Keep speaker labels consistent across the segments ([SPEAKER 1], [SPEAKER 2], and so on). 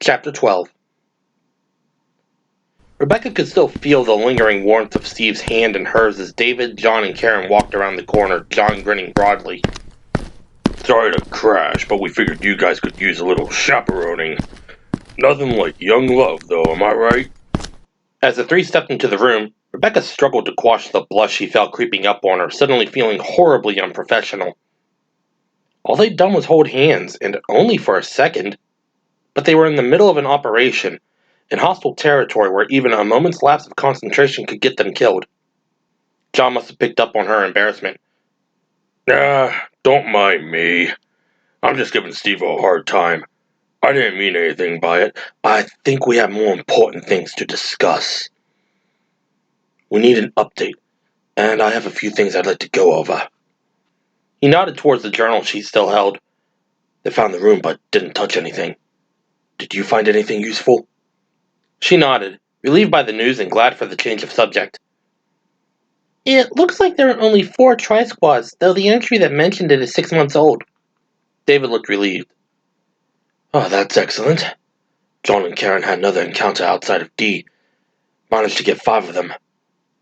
[SPEAKER 1] Chapter 12. Rebecca could still feel the lingering warmth of Steve's hand in hers as David, John, and Karen walked around the corner, John grinning broadly.
[SPEAKER 2] Sorry to crash, but we figured you guys could use a little chaperoning. Nothing like young love, though, am I right?
[SPEAKER 1] As the three stepped into the room, Rebecca struggled to quash the blush she felt creeping up on her, suddenly feeling horribly unprofessional. All they'd done was hold hands, and only for a second. But they were in the middle of an operation, in hostile territory where even a moment's lapse of concentration could get them killed. John must have picked up on her embarrassment.
[SPEAKER 2] Don't mind me. I'm just giving Steve a hard time. I didn't mean anything by it.
[SPEAKER 1] I think we have more important things to discuss. We need an update, and I have a few things I'd like to go over. He nodded towards the journal she still held. They found the room but didn't touch anything. Did you find anything useful? She nodded, relieved by the news and glad for the change of subject. It looks like there are only 4 tri-squads, though the entry that mentioned it is 6 months old. David looked relieved. Oh, that's excellent. John and Karen had another encounter outside of D. Managed to get 5 of them.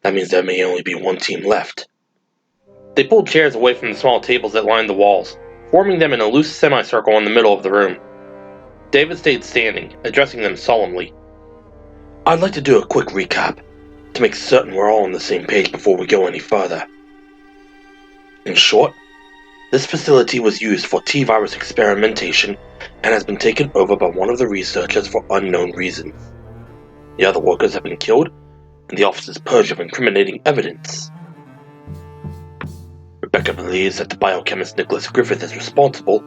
[SPEAKER 1] That means there may only be 1 team left. They pulled chairs away from the small tables that lined the walls, forming them in a loose semicircle in the middle of the room. David stayed standing, addressing them solemnly. I'd like to do a quick recap, to make certain we're all on the same page before we go any further. In short, this facility was used for T-virus experimentation and has been taken over by one of the researchers for unknown reasons. The other workers have been killed, and the office is purged of incriminating evidence. Rebecca believes that the biochemist Nicholas Griffith is responsible,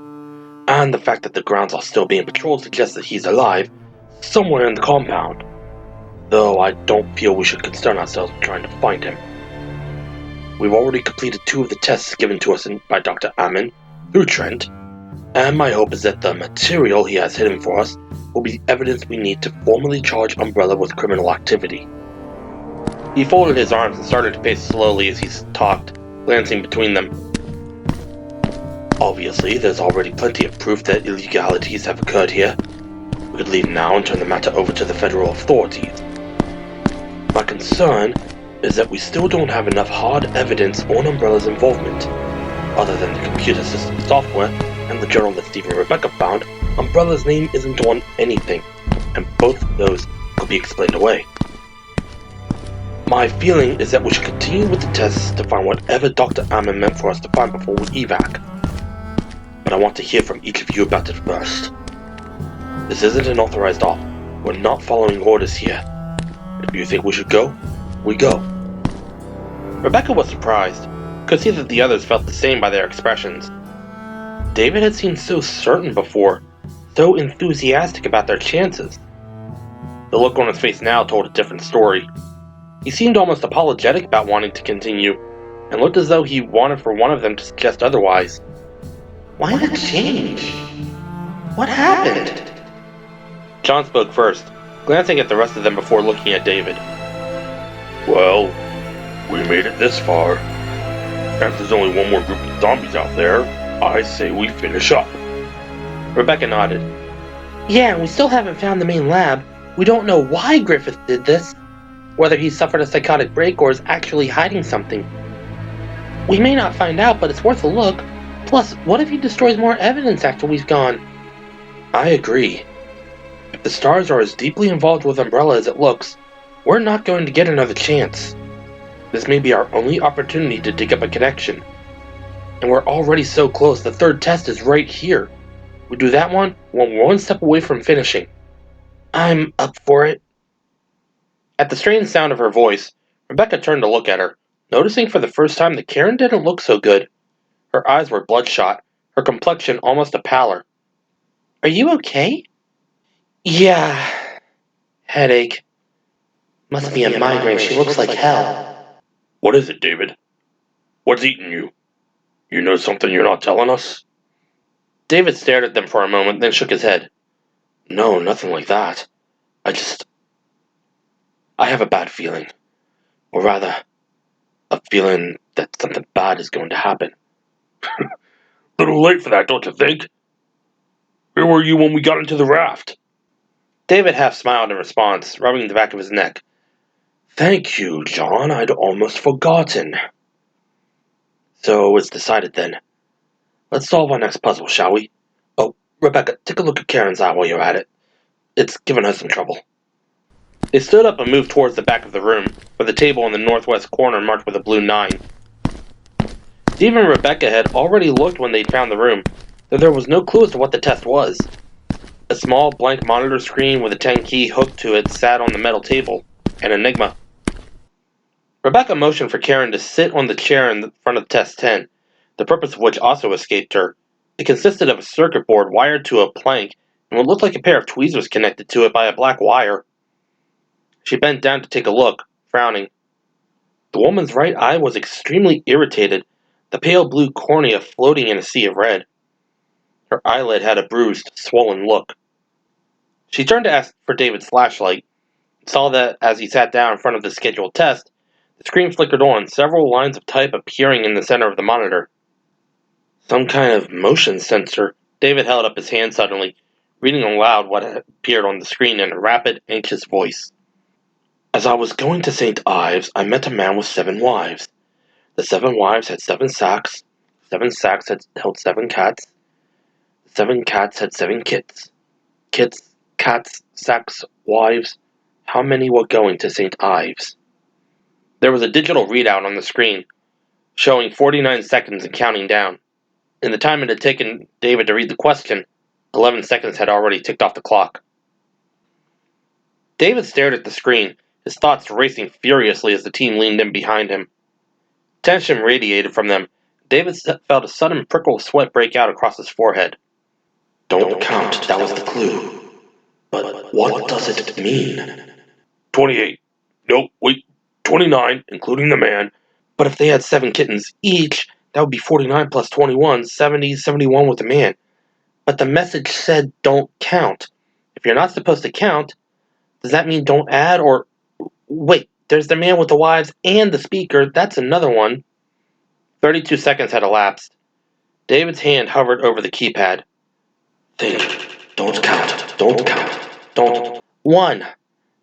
[SPEAKER 1] and the fact that the grounds are still being patrolled suggests that he's alive somewhere in the compound, though I don't feel we should concern ourselves with trying to find him. We've already completed 2 of the tests given to us by Dr. Ammon through Trent, and my hope is that the material he has hidden for us will be evidence we need to formally charge Umbrella with criminal activity. He folded his arms and started to pace slowly as he talked, glancing between them. Obviously, there's already plenty of proof that illegalities have occurred here. We could leave now and turn the matter over to the federal authorities. My concern is that we still don't have enough hard evidence on Umbrella's involvement. Other than the computer system software and the journal that Steve and Rebecca found, Umbrella's name isn't on anything, and both of those could be explained away. My feeling is that we should continue with the tests to find whatever Dr. Ammon meant for us to find before we evac. But I want to hear from each of you about it first. This isn't an authorized op. We're not following orders here. If you think we should go, we go. Rebecca was surprised, could see that the others felt the same by their expressions. David had seemed so certain before, so enthusiastic about their chances. The look on his face now told a different story. He seemed almost apologetic about wanting to continue, and looked as though he wanted for one of them to suggest otherwise. Why the change? What happened? John spoke first, glancing at the rest of them before looking at David.
[SPEAKER 2] Well, we made it this far. If there's only one more group of zombies out there, I say we finish up.
[SPEAKER 1] Rebecca nodded. Yeah, we still haven't found the main lab. We don't know why Griffith did this. Whether he suffered a psychotic break or is actually hiding something. We may not find out, but it's worth a look. Plus, what if he destroys more evidence after we've gone? I agree. If the S.T.A.R.S are as deeply involved with Umbrella as it looks, we're not going to get another chance. This may be our only opportunity to dig up a connection. And we're already so close, the 3rd test is right here. We do that one, we're 1 step away from finishing. I'm up for it. At the strange sound of her voice, Rebecca turned to look at her, noticing for the first time that Karen didn't look so good. Her eyes were bloodshot, her complexion almost a pallor. Are you okay? Yeah. Headache. Must be a migraine, she looks like hell.
[SPEAKER 2] What is it, David? What's eating you? You know something you're not telling us?
[SPEAKER 1] David stared at them for a moment, then shook his head. No, nothing like that. I have a bad feeling. Or rather, a feeling that something bad is going to happen.
[SPEAKER 2] Little late for that, don't you think? Where were you when we got into the raft?
[SPEAKER 1] David half smiled in response, rubbing the back of his neck. Thank you, John. I'd almost forgotten. So it's decided then. Let's solve our next puzzle, shall we? Oh, Rebecca, take a look at Karen's eye while you're at it. It's given her some trouble. They stood up and moved towards the back of the room, where the table in the northwest corner marked with a blue 9. Steve and Rebecca had already looked when they'd found the room, though there was no clue as to what the test was. A small blank monitor screen with a 10 key hooked to it sat on the metal table, an enigma. Rebecca motioned for Karen to sit on the chair in front of test 10, the purpose of which also escaped her. It consisted of a circuit board wired to a plank and what looked like a pair of tweezers connected to it by a black wire. She bent down to take a look, frowning. The woman's right eye was extremely irritated, the pale blue cornea floating in a sea of red. Her eyelid had a bruised, swollen look. She turned to ask for David's flashlight, and saw that as he sat down in front of the scheduled test, the screen flickered on, several lines of type appearing in the center of the monitor. Some kind of motion sensor. David held up his hand suddenly, reading aloud what had appeared on the screen in a rapid, anxious voice. As I was going to St. Ives, I met a man with 7 wives. The 7 wives had 7 sacks. 7 sacks had held 7 cats. 7 cats had 7 kits. Kits, cats, sacks, wives. How many were going to St. Ives? There was a digital readout on the screen, showing 49 seconds and counting down. In the time it had taken David to read the question, 11 seconds had already ticked off the clock. David stared at the screen, his thoughts racing furiously as the team leaned in behind him. Tension radiated from them. David felt a sudden prickle of sweat break out across his forehead. Don't count, that was the clue. But what does it mean?
[SPEAKER 2] 28. Nope, wait. 29, including the man.
[SPEAKER 1] But if they had 7 kittens each, that would be 49 plus 21, 70, 71 with the man. But the message said don't count. If you're not supposed to count, does that mean don't add or... Wait, there's the man with the wives and the speaker, that's another one. 32 seconds had elapsed. David's hand hovered over the keypad. Think. Don't count. Don't count. Don't. 1.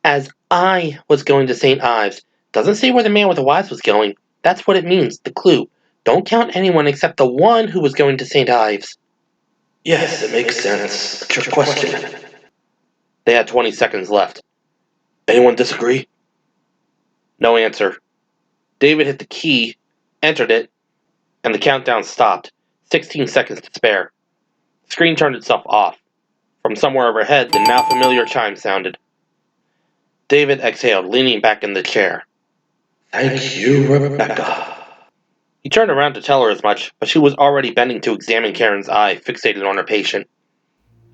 [SPEAKER 1] As I was going to St. Ives. Doesn't say where the man with the wives was going. That's what it means, the clue. Don't count anyone except the one who was going to St. Ives.
[SPEAKER 2] Yes, it makes sense. But your question.
[SPEAKER 1] They had 20 seconds left.
[SPEAKER 2] Anyone disagree?
[SPEAKER 1] No answer. David hit the key, entered it, and the countdown stopped. 16 seconds to spare. The screen turned itself off. From somewhere overhead, the now familiar chime sounded. David exhaled, leaning back in the chair.
[SPEAKER 2] Thank you, Rebecca.
[SPEAKER 1] He turned around to tell her as much, but she was already bending to examine Karen's eye, fixated on her patient.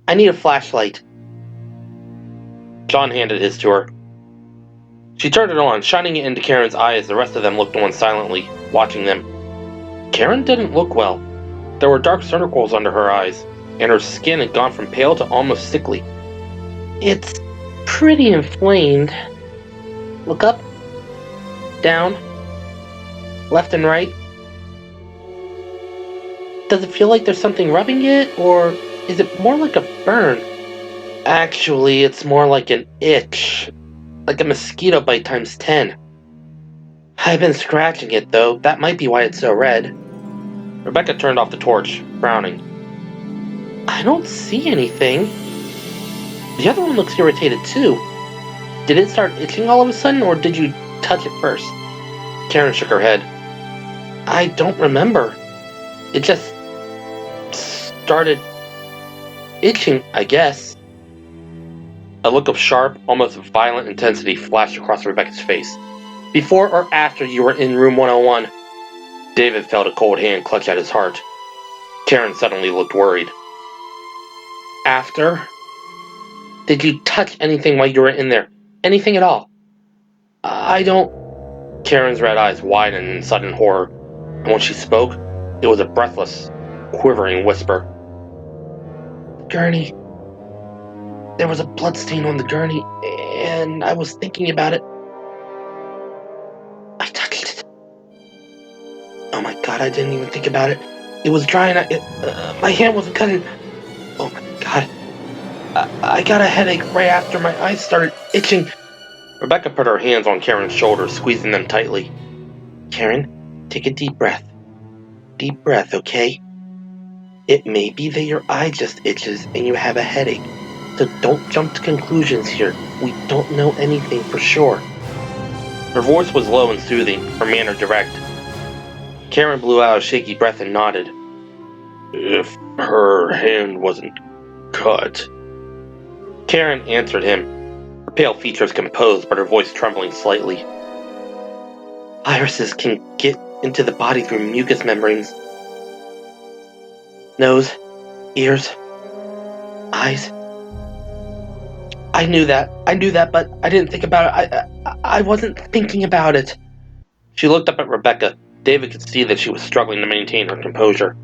[SPEAKER 1] I need a flashlight. John handed his to her. She turned it on, shining it into Karen's eye as the rest of them looked on silently, watching them. Karen didn't look well. There were dark circles under her eyes, and her skin had gone from pale to almost sickly. It's pretty inflamed. Look up, down, left and right. Does it feel like there's something rubbing it, or is it more like a burn? Actually, it's more like an itch. Like a mosquito bite times 10. I've been scratching it, though. That might be why it's so red. Rebecca turned off the torch, frowning. I don't see anything. The other one looks irritated, too. Did it start itching all of a sudden, or did you touch it first? Karen shook her head. I don't remember. It just started itching, I guess. A look of sharp, almost violent intensity flashed across Rebecca's face. Before or after you were in room 101? David felt a cold hand clutch at his heart. Karen suddenly looked worried. After? Did you touch anything while you were in there? Anything at all? I don't... Karen's red eyes widened in sudden horror, and when she spoke, it was a breathless, quivering whisper. Gurney. There was a bloodstain on the gurney, and I was thinking about it. I touched it. Oh my god, I didn't even think about it. It was dry and my hand wasn't cutting. Oh my god. I got a headache right after my eyes started itching. Rebecca put her hands on Karen's shoulders, squeezing them tightly. Karen, take a deep breath. Deep breath, okay? It may be that your eye just itches and you have a headache, so don't jump to conclusions here. We don't know anything for sure. Her voice was low and soothing, her manner direct. Karen blew out a shaky breath and nodded.
[SPEAKER 2] If her hand wasn't cut.
[SPEAKER 1] Karen answered him, her pale features composed but her voice trembling slightly. Viruses can get into the body through mucous membranes. Nose, ears, eyes. I knew that, but I didn't think about it. I wasn't thinking about it. She looked up at Rebecca. David could see that she was struggling to maintain her composure.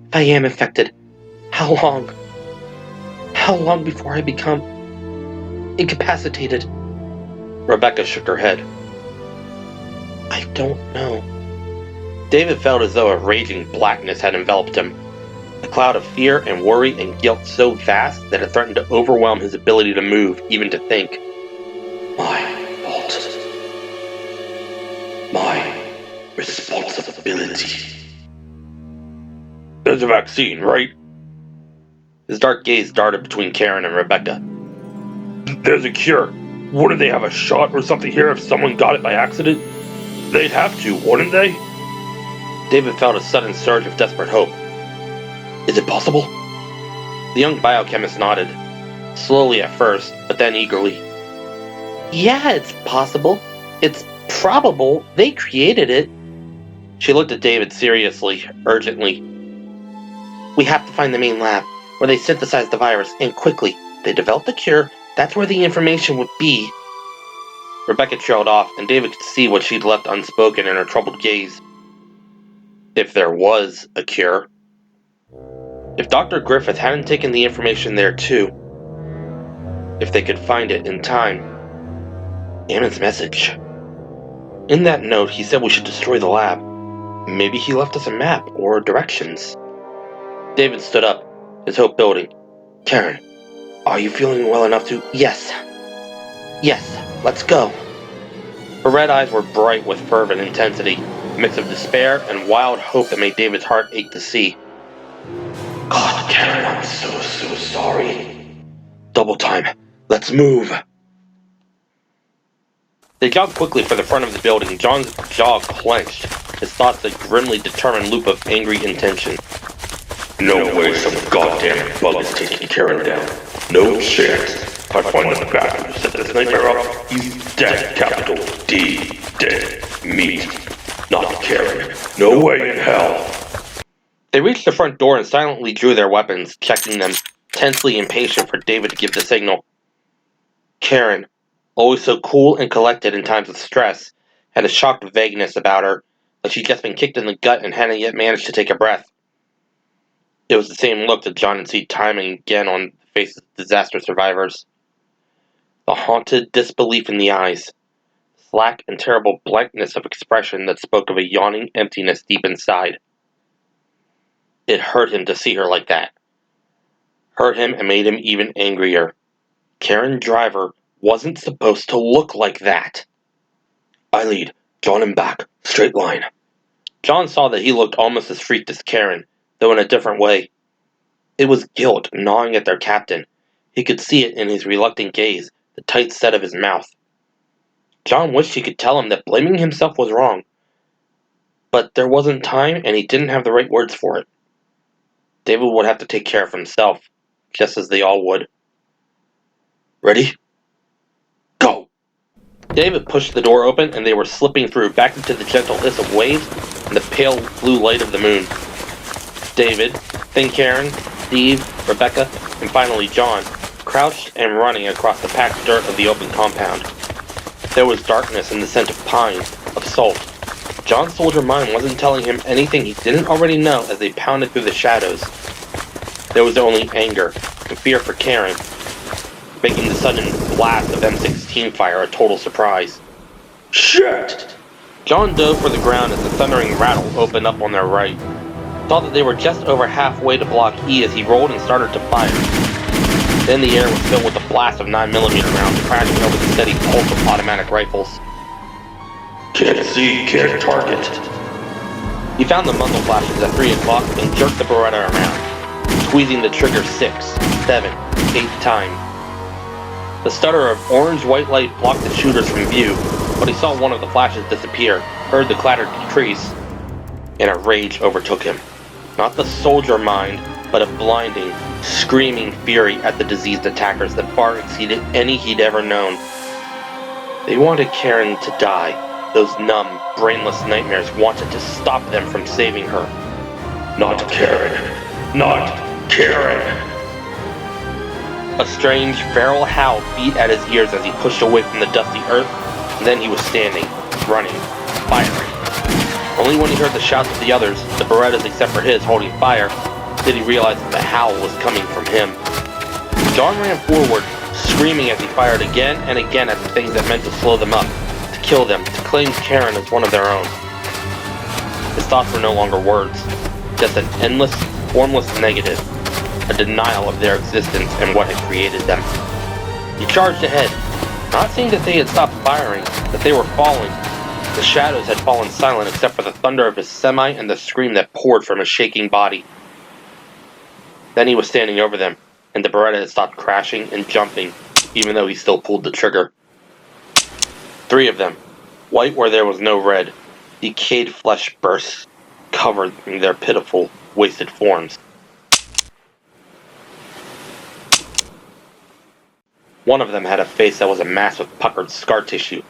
[SPEAKER 1] If I am infected, how long? How long before I become incapacitated? Rebecca shook her head. I don't know. David felt as though a raging blackness had enveloped him. A cloud of fear and worry and guilt so vast that it threatened to overwhelm his ability to move, even to think. My fault. My responsibility.
[SPEAKER 2] There's a vaccine, right?
[SPEAKER 1] His dark gaze darted between Karen and Rebecca.
[SPEAKER 2] There's a cure. Wouldn't they have a shot or something here if someone got it by accident? They'd have to, wouldn't they?
[SPEAKER 1] David felt a sudden surge of desperate hope. Is it possible? The young biochemist nodded, slowly at first, but then eagerly. Yeah, it's possible. It's probable. They created it. She looked at David seriously, urgently. We have to find the Maine lab, where they synthesized the virus, and quickly. They developed the cure. That's where the information would be. Rebecca trailed off, and David could see what she'd left unspoken in her troubled gaze. If there was a cure. If Dr. Griffith hadn't taken the information there too. If they could find it in time. Ammon's message. In that note, he said we should destroy the lab. Maybe he left us a map or directions. David stood up, his hope building. Karen, are you feeling well enough to... Yes, let's go. Her red eyes were bright with fervent intensity, a mix of despair and wild hope that made David's heart ache to see. God, Karen, I'm so sorry. Double time. Let's move. They jogged quickly for the front of the building. John's jaw clenched, his thoughts a grimly determined loop of angry intention.
[SPEAKER 2] No way some goddamn bug is taking Karen down. No chance. If I find the bastard who set this nightmare up, he's dead, capital D, dead meat. Not Karen. No way in hell.
[SPEAKER 1] They reached the front door and silently drew their weapons, checking them, tensely impatient for David to give the signal. Karen, always so cool and collected in times of stress, had a shocked vagueness about her, like she'd just been kicked in the gut and hadn't yet managed to take a breath. It was the same look that John had seen time and again on the faces of disaster survivors. The haunted disbelief in the eyes, slack and terrible blankness of expression that spoke of a yawning emptiness deep inside. It hurt him to see her like that. Hurt him and made him even angrier. Karen Driver wasn't supposed to look like that. I lead. John and back. Straight line. John saw that he looked almost as freaked as Karen, though in a different way. It was guilt gnawing at their captain. He could see it in his reluctant gaze, the tight set of his mouth. John wished he could tell him that blaming himself was wrong. But there wasn't time, and he didn't have the right words for it. David would have to take care of himself, just as they all would. Ready? Go! David pushed the door open, and they were slipping through back into the gentle hiss of waves and the pale blue light of the moon. David, then Karen, Steve, Rebecca, and finally John, crouched and running across the packed dirt of the open compound. There was darkness and the scent of pine, of salt. John's soldier mind wasn't telling him anything he didn't already know as they pounded through the shadows. There was only anger and fear for Karen, making the sudden blast of M16 fire a total surprise. Shit! John dove for the ground as the thundering rattle opened up on their right. Saw that they were just over halfway to Block E as he rolled and started to fire. Then the air was filled with a blast of 9mm rounds crashing over the steady pulse of automatic rifles.
[SPEAKER 2] Can't see, can't target.
[SPEAKER 1] He found the muzzle flashes at 3 o'clock and jerked the Beretta around, squeezing the trigger 6, 7, 8 times. The stutter of orange-white light blocked the shooters from view, but he saw one of the flashes disappear, heard the clatter decrease, and a rage overtook him. Not the soldier mind, but a blinding, screaming fury at the diseased attackers that far exceeded any he'd ever known. They wanted Karen to die. Those numb, brainless nightmares wanted to stop them from saving her.
[SPEAKER 2] Not Karen. Not Karen.
[SPEAKER 1] A strange, feral howl beat at his ears as he pushed away from the dusty earth, and then he was standing, running, firing. Only when he heard the shouts of the others, the Berettas except for his holding fire, did he realize that the howl was coming from him. John ran forward, screaming as he fired again and again at the things that meant to slow them up, to kill them, to claim Karen as one of their own. His thoughts were no longer words, just an endless, formless negative, a denial of their existence and what had created them. He charged ahead, not seeing that they had stopped firing, that they were falling. The shadows had fallen silent except for the thunder of his semi and the scream that poured from his shaking body. Then he was standing over them, and the Beretta had stopped crashing and jumping, even though he still pulled the trigger. 3 of them, white where there was no red, decayed flesh bursts, covering their pitiful, wasted forms. One of them had a face that was a mass of puckered scar tissue,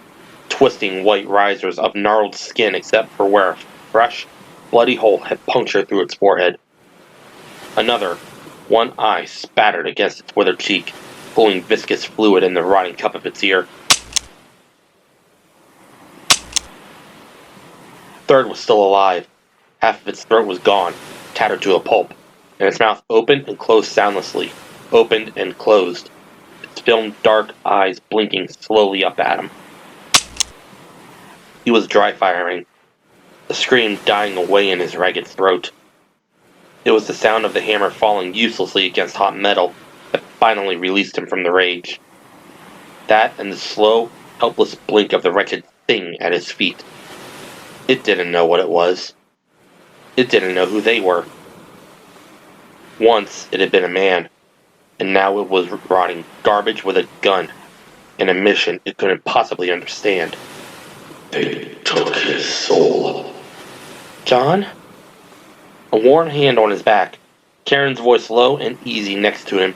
[SPEAKER 1] twisting white risers of gnarled skin except for where a fresh, bloody hole had punctured through its forehead. Another, one eye spattered against its withered cheek, pulling viscous fluid in the rotting cup of its ear. Third was still alive. Half of its throat was gone, tattered to a pulp, and its mouth opened and closed soundlessly, opened and closed, its filmed dark eyes blinking slowly up at him. He was dry firing, the scream dying away in his ragged throat. It was the sound of the hammer falling uselessly against hot metal that finally released him from the rage. That and the slow, helpless blink of the wretched thing at his feet. It didn't know what it was. It didn't know who they were. Once it had been a man, and now it was rotting garbage with a gun, and a mission it couldn't possibly understand.
[SPEAKER 2] They took his soul.
[SPEAKER 1] John? A warm hand on his back, Karen's voice low and easy next to him.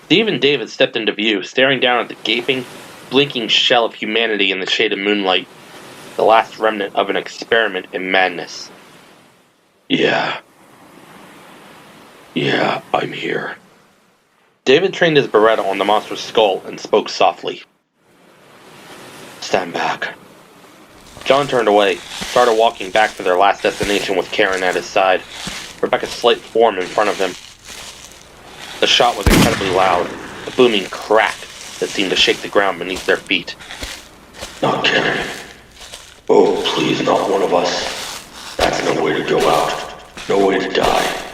[SPEAKER 1] Steve and David stepped into view, staring down at the gaping, blinking shell of humanity in the shade of moonlight, the last remnant of an experiment in madness.
[SPEAKER 2] Yeah, I'm here.
[SPEAKER 1] David trained his Beretta on the monster's skull and spoke softly. Stand back. John turned away, started walking back to their last destination with Karen at his side, Rebecca's slight form in front of him. The shot was incredibly loud, a booming crack that seemed to shake the ground beneath their feet.
[SPEAKER 2] Not Karen. Oh, please, not one of us. That's no way to go out. No way to die.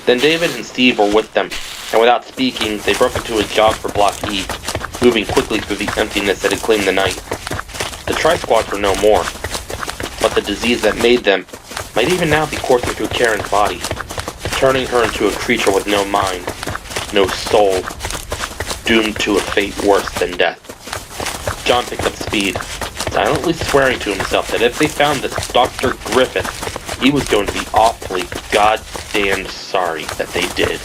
[SPEAKER 1] Then David and Steve were with them, and without speaking, they broke into a jog for Block E, moving quickly through the emptiness that had claimed the night. The Tri-Squads were no more, but the disease that made them might even now be coursing through Karen's body, turning her into a creature with no mind, no soul, doomed to a fate worse than death. John picked up speed, silently swearing to himself that if they found this Dr. Griffith, he was going to be awfully goddamned sorry that they did.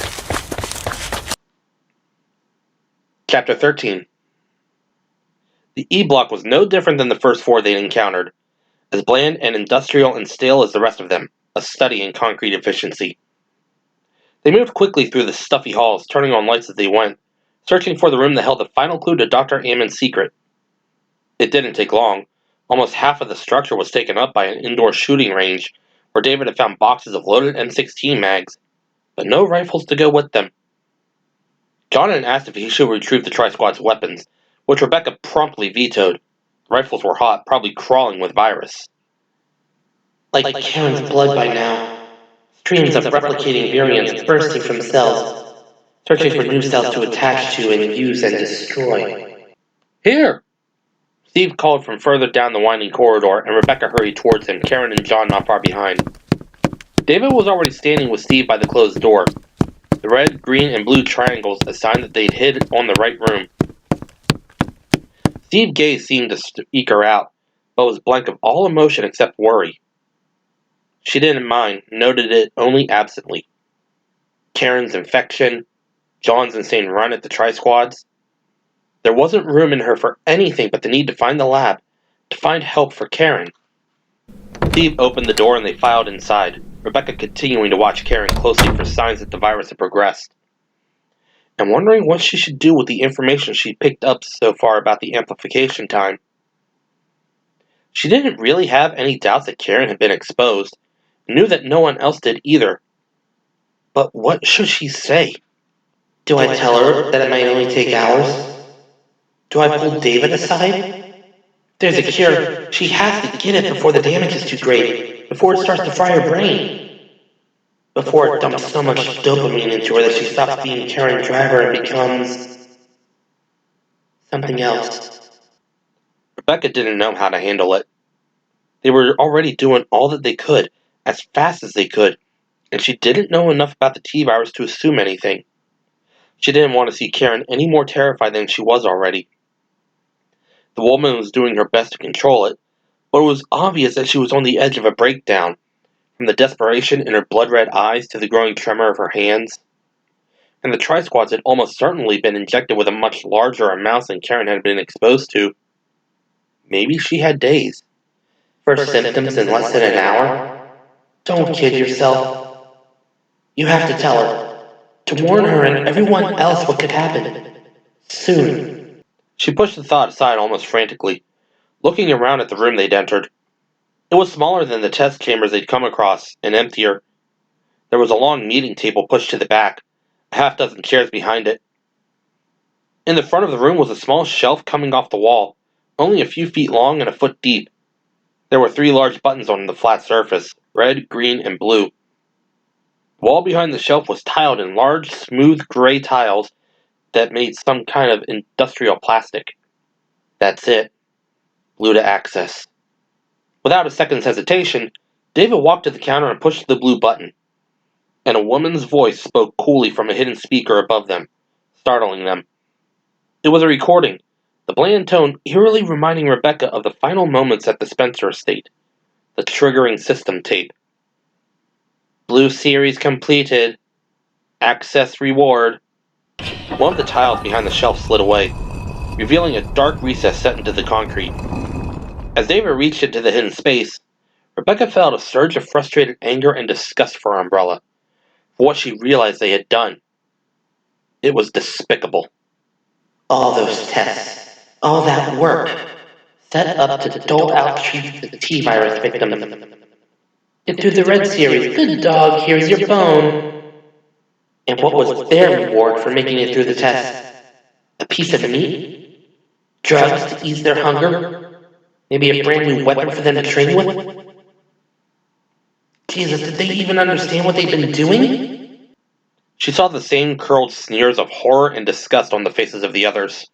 [SPEAKER 1] Chapter 13. The E-Block was no different than the first 4 they'd encountered, as bland and industrial and stale as the rest of them, a study in concrete efficiency. They moved quickly through the stuffy halls, turning on lights as they went, searching for the room that held the final clue to Dr. Ammon's secret. It didn't take long. Almost half of the structure was taken up by an indoor shooting range, where David had found boxes of loaded M16 mags, but no rifles to go with them. John had asked if he should retrieve the Tri-Squad's weapons, which Rebecca promptly vetoed. Rifles were hot, probably crawling with virus. Like Karen's blood by now. Streams of replicating variants bursting from cells.
[SPEAKER 3] searching for new cells to attach to and use and destroy.
[SPEAKER 1] Here! Steve called from further down the winding corridor, and Rebecca hurried towards him, Karen and John not far behind. David was already standing with Steve by the closed door. The red, green, and blue triangles, a sign that they'd hid on the right room. Steve's gaze seemed to eke her out, but was blank of all emotion except worry. She didn't mind, noted it only absently. Karen's infection, John's insane run at the Tri-Squads. There wasn't room in her for anything but the need to find the lab, to find help for Karen. Steve opened the door and they filed inside, Rebecca continuing to watch Karen closely for signs that the virus had progressed, and wondering what she should do with the information she picked up so far about the amplification time. She didn't really have any doubts that Karen had been exposed, and knew that no one else did either. But what should she say?
[SPEAKER 3] Do I tell her that it might only take hours? Do I pull David aside? There's a cure. She has to get it before the damage is too great, before it starts to fry her brain, before it dumps so much dopamine into her that she stops being Karen Driver and becomes something else.
[SPEAKER 1] Rebecca didn't know how to handle it. They were already doing all that they could, as fast as they could, and she didn't know enough about the T-virus to assume anything. She didn't want to see Karen any more terrified than she was already. The woman was doing her best to control it, but it was obvious that she was on the edge of a breakdown, from the desperation in her blood-red eyes to the growing tremor of her hands. And the Tri-Squads had almost certainly been injected with a much larger amount than Karen had been exposed to. Maybe she had days.
[SPEAKER 3] First symptoms in less than an hour? Don't kid yourself. You have to tell her, to warn her and everyone else what could happen. Soon.
[SPEAKER 1] She pushed the thought aside almost frantically, looking around at the room they'd entered. It was smaller than the test chambers they'd come across, and emptier. There was a long meeting table pushed to the back, a half-dozen chairs behind it. In the front of the room was a small shelf coming off the wall, only a few feet long and a foot deep. There were 3 large buttons on the flat surface, red, green, and blue. The wall behind the shelf was tiled in large, smooth gray tiles that made some kind of industrial plastic. That's it. Blue to access. Without a second's hesitation, David walked to the counter and pushed the blue button, and a woman's voice spoke coolly from a hidden speaker above them, startling them. It was a recording, the bland tone eerily reminding Rebecca of the final moments at the Spencer estate, the triggering system tape. Blue series completed. Access reward. One of the tiles behind the shelf slid away, revealing a dark recess set into the concrete. As David reached into the hidden space, Rebecca felt a surge of frustrated anger and disgust for Umbrella, for what she realized they had done. It was despicable.
[SPEAKER 3] All those tests, all that work, set up to dole out treats to T-virus victims. Get through the red series, good dog, here's your bone. And what was their reward for making it through the test? A piece of meat? Drugs to ease their hunger? Maybe a brand new weapon for them to train with? Jesus, did they even understand what they've been doing?
[SPEAKER 1] She saw the same curled sneers of horror and disgust on the faces of the others,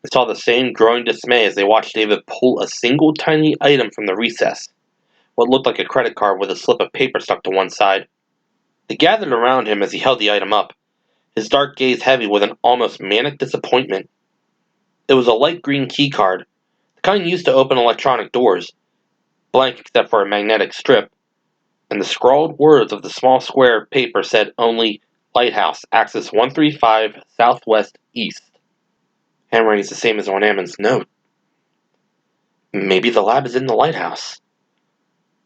[SPEAKER 1] and saw the same growing dismay as they watched David pull a single tiny item from the recess, what looked like a credit card with a slip of paper stuck to one side. They gathered around him as he held the item up, his dark gaze heavy with an almost manic disappointment. It was a light green key card, the kind used to open electronic doors, blank except for a magnetic strip, and the scrawled words of the small square paper said only Lighthouse, Axis 135, Southwest East. Handwriting's the same as on Ammon's note. Maybe the lab is in the lighthouse.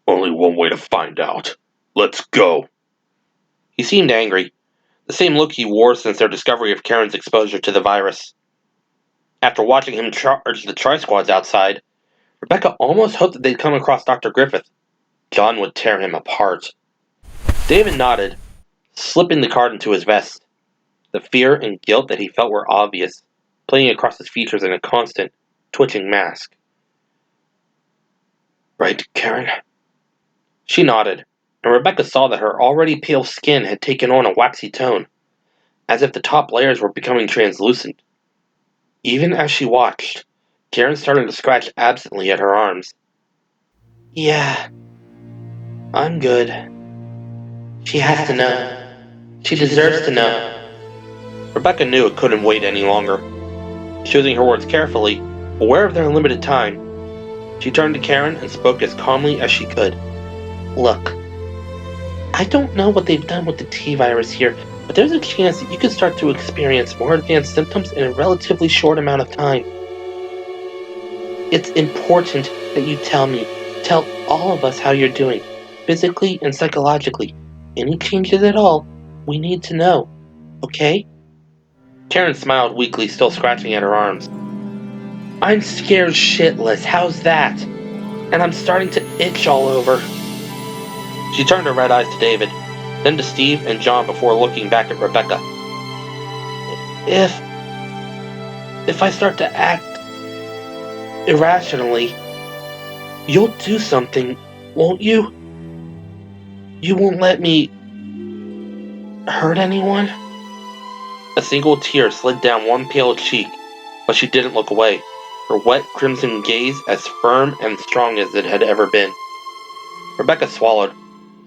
[SPEAKER 2] Only one way to find out. Let's go.
[SPEAKER 1] He seemed angry, the same look he wore since their discovery of Karen's exposure to the virus. After watching him charge the Tri-Squads outside, Rebecca almost hoped that they'd come across Dr. Griffith. John would tear him apart. David nodded, slipping the card into his vest. The fear and guilt that he felt were obvious, playing across his features in a constant, twitching mask.
[SPEAKER 2] Right, Karen?
[SPEAKER 1] She nodded, and Rebecca saw that her already pale skin had taken on a waxy tone. as if the top layers were becoming translucent. Even as she watched, Karen started to scratch absently at her arms. Yeah, I'm good.
[SPEAKER 3] She has to know. She deserves to know.
[SPEAKER 1] Rebecca knew it couldn't wait any longer. Choosing her words carefully, aware of their limited time, she turned to Karen and spoke as calmly as she could.
[SPEAKER 3] Look, I don't know what they've done with the T-virus here, but there's a chance that you could start to experience more advanced symptoms in a relatively short amount of time. It's important that you tell all of us how you're doing, physically and psychologically. Any changes at all, we need to know, okay?
[SPEAKER 1] Karen smiled weakly, still scratching at her arms.
[SPEAKER 3] I'm scared shitless, how's that? And I'm starting to itch all over.
[SPEAKER 1] She turned her red eyes to David, then to Steve and John before looking back at Rebecca.
[SPEAKER 3] If I start to act irrationally, you'll do something, won't you? You won't let me hurt anyone?
[SPEAKER 1] A single tear slid down one pale cheek, but she didn't look away, her wet crimson gaze as firm and strong as it had ever been. Rebecca swallowed,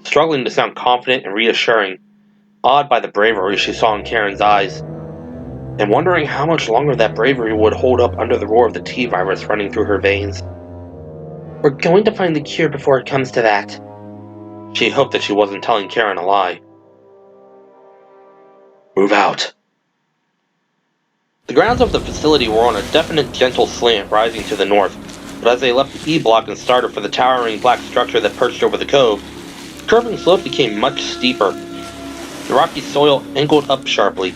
[SPEAKER 1] struggling to sound confident and reassuring, awed by the bravery she saw in Karen's eyes, and wondering how much longer that bravery would hold up under the roar of the T-virus running through her veins.
[SPEAKER 3] We're going to find the cure before it comes to that.
[SPEAKER 1] She hoped that she wasn't telling Karen a lie.
[SPEAKER 2] Move out.
[SPEAKER 1] The grounds of the facility were on a definite gentle slant rising to the north, but as they left the E-block and started for the towering black structure that perched over the cove, the curving slope became much steeper. The rocky soil angled up sharply,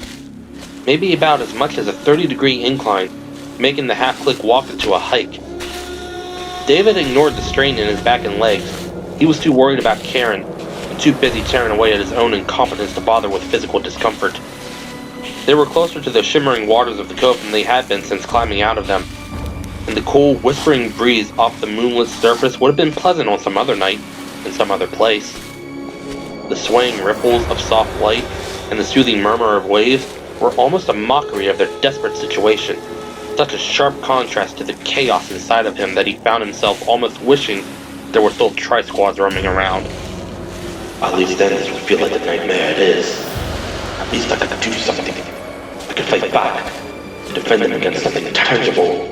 [SPEAKER 1] maybe about as much as a 30-degree incline, making the half-click walk into a hike. David ignored the strain in his back and legs. He was too worried about Karen, and too busy tearing away at his own incompetence to bother with physical discomfort. They were closer to the shimmering waters of the cove than they had been since climbing out of them, and the cool, whispering breeze off the moonlit surface would have been pleasant on some other night, in some other place. The swaying ripples of soft light and the soothing murmur of waves were almost a mockery of their desperate situation, such a sharp contrast to the chaos inside of him that he found himself almost wishing there were still tri-squads roaming around.
[SPEAKER 2] At least then this would feel like the nightmare it is. At least I could do something. I could fight back, defend them against something tangible.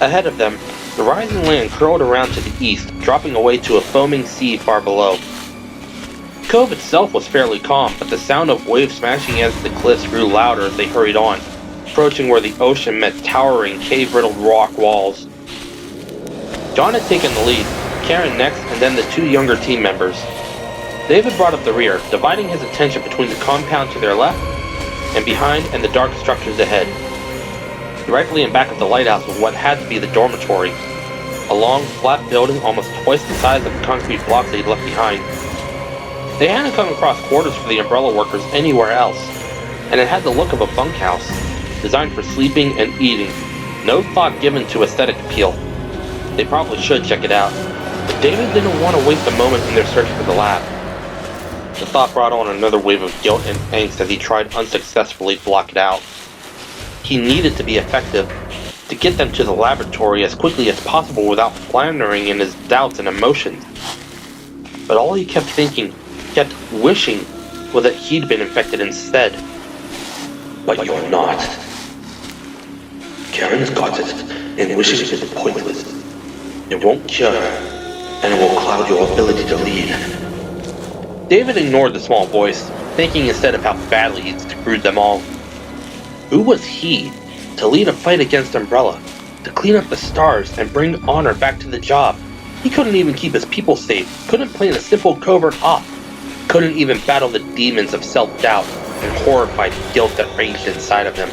[SPEAKER 1] Ahead of them, the rising land curled around to the east, dropping away to a foaming sea far below. The cove itself was fairly calm, but the sound of waves smashing against the cliffs grew louder as they hurried on, approaching where the ocean met towering, cave-riddled rock walls. John had taken the lead, Karen next, and then the two younger team members. David brought up the rear, dividing his attention between the compound to their left and behind and the dark structures ahead. Directly in back of the lighthouse was what had to be the dormitory, a long, flat building almost twice the size of the concrete blocks they'd left behind. They hadn't come across quarters for the umbrella workers anywhere else, and it had the look of a bunkhouse, designed for sleeping and eating, no thought given to aesthetic appeal. They probably should check it out, but David didn't want to waste a moment in their search for the lab. The thought brought on another wave of guilt and angst as he tried unsuccessfully to block it out. He needed to be effective, to get them to the laboratory as quickly as possible without floundering in his doubts and emotions. But all he kept thinking, kept wishing, was that he'd been infected instead.
[SPEAKER 2] But you're not. Karen's got it, and wishing is pointless. It won't cure her, and it will cloud your ability to lead.
[SPEAKER 1] David ignored the small voice, thinking instead of how badly he'd screwed them all. Who was he to lead a fight against Umbrella, to clean up the stars and bring honor back to the job? He couldn't even keep his people safe, couldn't plan a simple covert op, couldn't even battle the demons of self-doubt and horrified guilt that raged inside of him.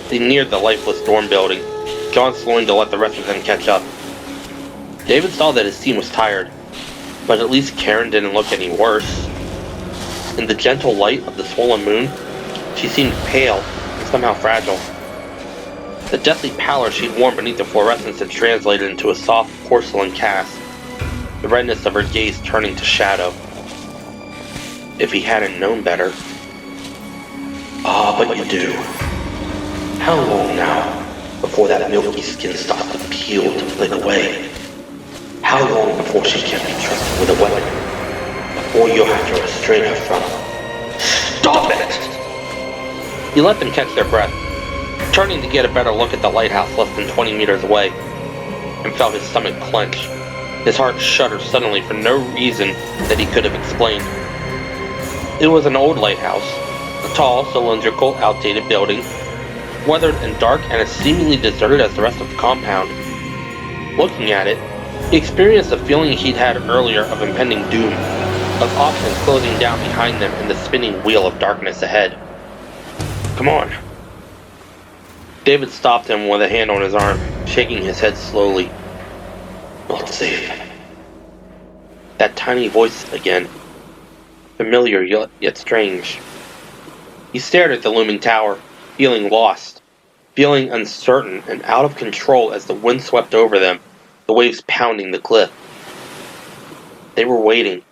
[SPEAKER 1] They neared the lifeless dorm building, John slowing to let the rest of them catch up. David saw that his team was tired, but at least Karen didn't look any worse. In the gentle light of the swollen moon, she seemed pale and somehow fragile. The deathly pallor she'd worn beneath the fluorescence had translated into a soft porcelain cast, the redness of her gaze turning to shadow. If he hadn't known better. Ah, but you do. How long now before that milky skin starts to peel to flick away? How long before she can't be trusted with a weapon? Before you'll have to restrain her from... Stop it!
[SPEAKER 3] He let them catch their breath, turning to get a better look at the lighthouse less than 20 meters away, and felt his stomach clench. His heart shuddered suddenly for no reason that he could have explained. It was an old lighthouse, a tall, cylindrical, outdated building, weathered and dark and as seemingly deserted as the rest of the compound. Looking at it, he experienced the feeling he'd had earlier of impending doom, of options closing down behind them and the spinning wheel of darkness ahead.
[SPEAKER 1] Come on.
[SPEAKER 3] David stopped him with a hand on his arm, shaking his head slowly.
[SPEAKER 1] Not safe.
[SPEAKER 3] That tiny voice again. Familiar yet strange. He stared at the looming tower, feeling lost, feeling uncertain and out of control as the wind swept over them, the waves pounding the cliff. They were waiting.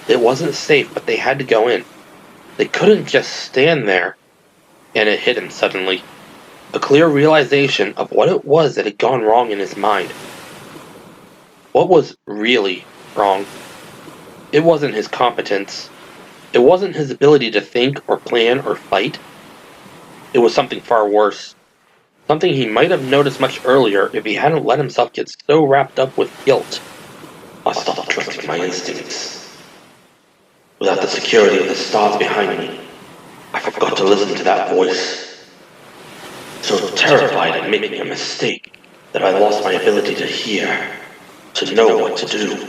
[SPEAKER 3] It wasn't safe, but they had to go in. They couldn't just stand there. And it hit him suddenly. A clear realization of what it was that had gone wrong in his mind. What was really wrong? It wasn't his competence. It wasn't his ability to think or plan or fight. It was something far worse. Something he might have noticed much earlier if he hadn't let himself get so wrapped up with guilt.
[SPEAKER 1] I stopped trusting my instincts. Without the security of the stars behind me, I forgot to listen to that voice. So terrified of making a mistake that I lost my ability to hear, to know what to do.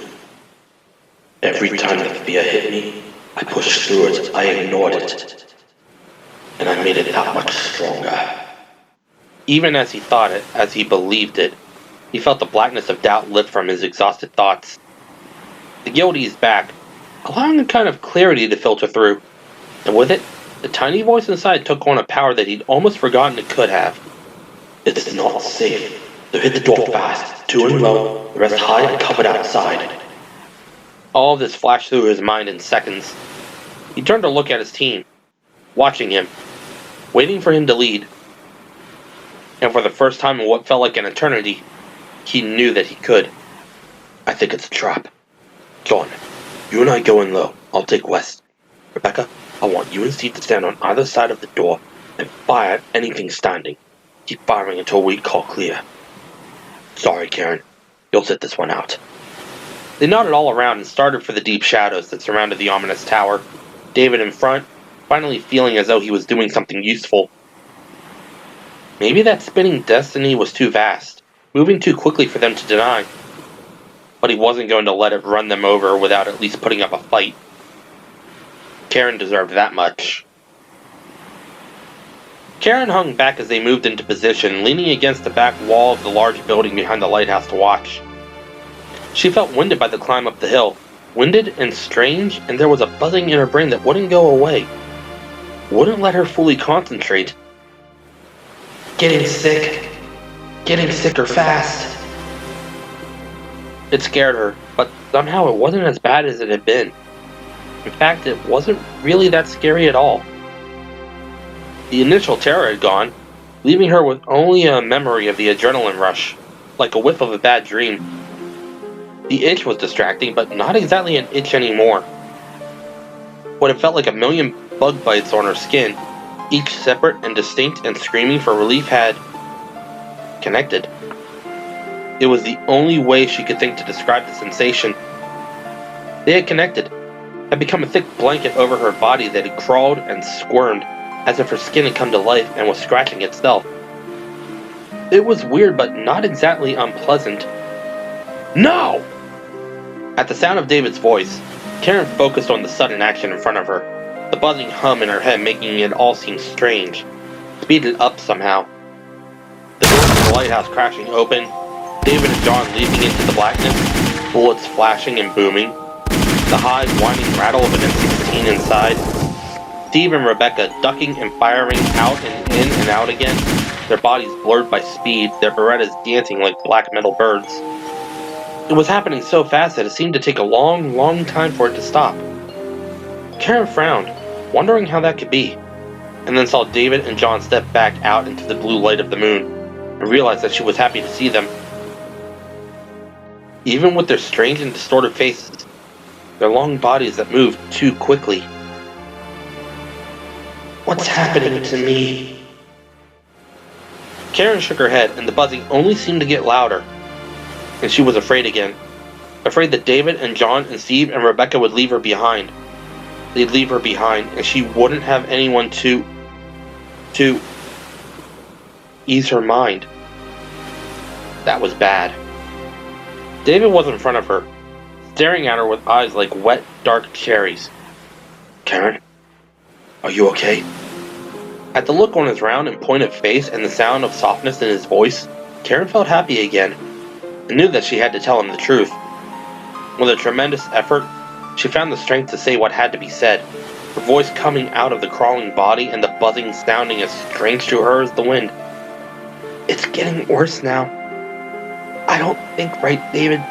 [SPEAKER 1] Every time the fear hit me, I pushed through it, I ignored it. And I made it that much stronger.
[SPEAKER 3] Even as he thought it, as he believed it, he felt the blackness of doubt lift from his exhausted thoughts. The guilt eased back, allowing a kind of clarity to filter through, and with it, the tiny voice inside took on a power that he'd almost forgotten it could have.
[SPEAKER 1] It's not safe, so hit the door fast, to and low, the rest high and covered outside.
[SPEAKER 3] All of this flashed through his mind in seconds. He turned to look at his team, watching him, waiting for him to lead. And for the first time in what felt like an eternity, he knew that he could.
[SPEAKER 1] I think it's a trap. John, you and I go in low. I'll take west. Rebecca, I want you and Steve to stand on either side of the door and fire at anything standing. Keep firing until we call clear. Sorry, Karen. You'll sit this one out.
[SPEAKER 3] They nodded all around and started for the deep shadows that surrounded the ominous tower, David in front, finally feeling as though he was doing something useful. Maybe that spinning destiny was too vast, moving too quickly for them to deny. But he wasn't going to let it run them over without at least putting up a fight. Karen deserved that much. Karen hung back as they moved into position, leaning against the back wall of the large building behind the lighthouse to watch. She felt winded by the climb up the hill, winded and strange, and there was a buzzing in her brain that wouldn't go away. Wouldn't let her fully concentrate.
[SPEAKER 4] Getting sick. Getting sicker fast.
[SPEAKER 3] It scared her, but somehow it wasn't as bad as it had been. In fact, it wasn't really that scary at all. The initial terror had gone, leaving her with only a memory of the adrenaline rush, like a whiff of a bad dream. The itch was distracting, but not exactly an itch anymore. What had felt like a million bug bites on her skin, each separate and distinct and screaming for relief, had connected. It was the only way she could think to describe the sensation. They had connected, had become a thick blanket over her body that had crawled and squirmed, as if her skin had come to life and was scratching itself. It was weird, but not exactly unpleasant. No! At the sound of David's voice, Karen focused on the sudden action in front of her, the buzzing hum in her head making it all seem strange, speeded up somehow. The doors of the lighthouse crashing open, David and John leaping into the blackness, bullets flashing and booming, the high, whining rattle of an M16 inside, Steve and Rebecca ducking and firing out and in and out again, their bodies blurred by speed, their Berettas dancing like black metal birds. It was happening so fast that it seemed to take a long, long time for it to stop. Karen frowned, wondering how that could be.
[SPEAKER 1] and then saw David and John step back out into the blue light of the moon, and realized that she was happy to see them. Even with their strange and distorted faces, their long bodies that moved too quickly.
[SPEAKER 3] What's happening to me?
[SPEAKER 1] Karen shook her head, and the buzzing only seemed to get louder. And she was afraid again. Afraid that David and John and Steve and Rebecca would leave her behind. They'd leave her behind, and she wouldn't have anyone to ease her mind. That was bad. David was in front of her, staring at her with eyes like wet, dark cherries.
[SPEAKER 2] Karen? Are you okay?
[SPEAKER 1] At the look on his round and pointed face and the sound of softness in his voice, Karen felt happy again, and knew that she had to tell him the truth. With a tremendous effort, she found the strength to say what had to be said, her voice coming out of the crawling body and the buzzing sounding as strange to her as the wind.
[SPEAKER 3] It's getting worse now. I don't think right, David.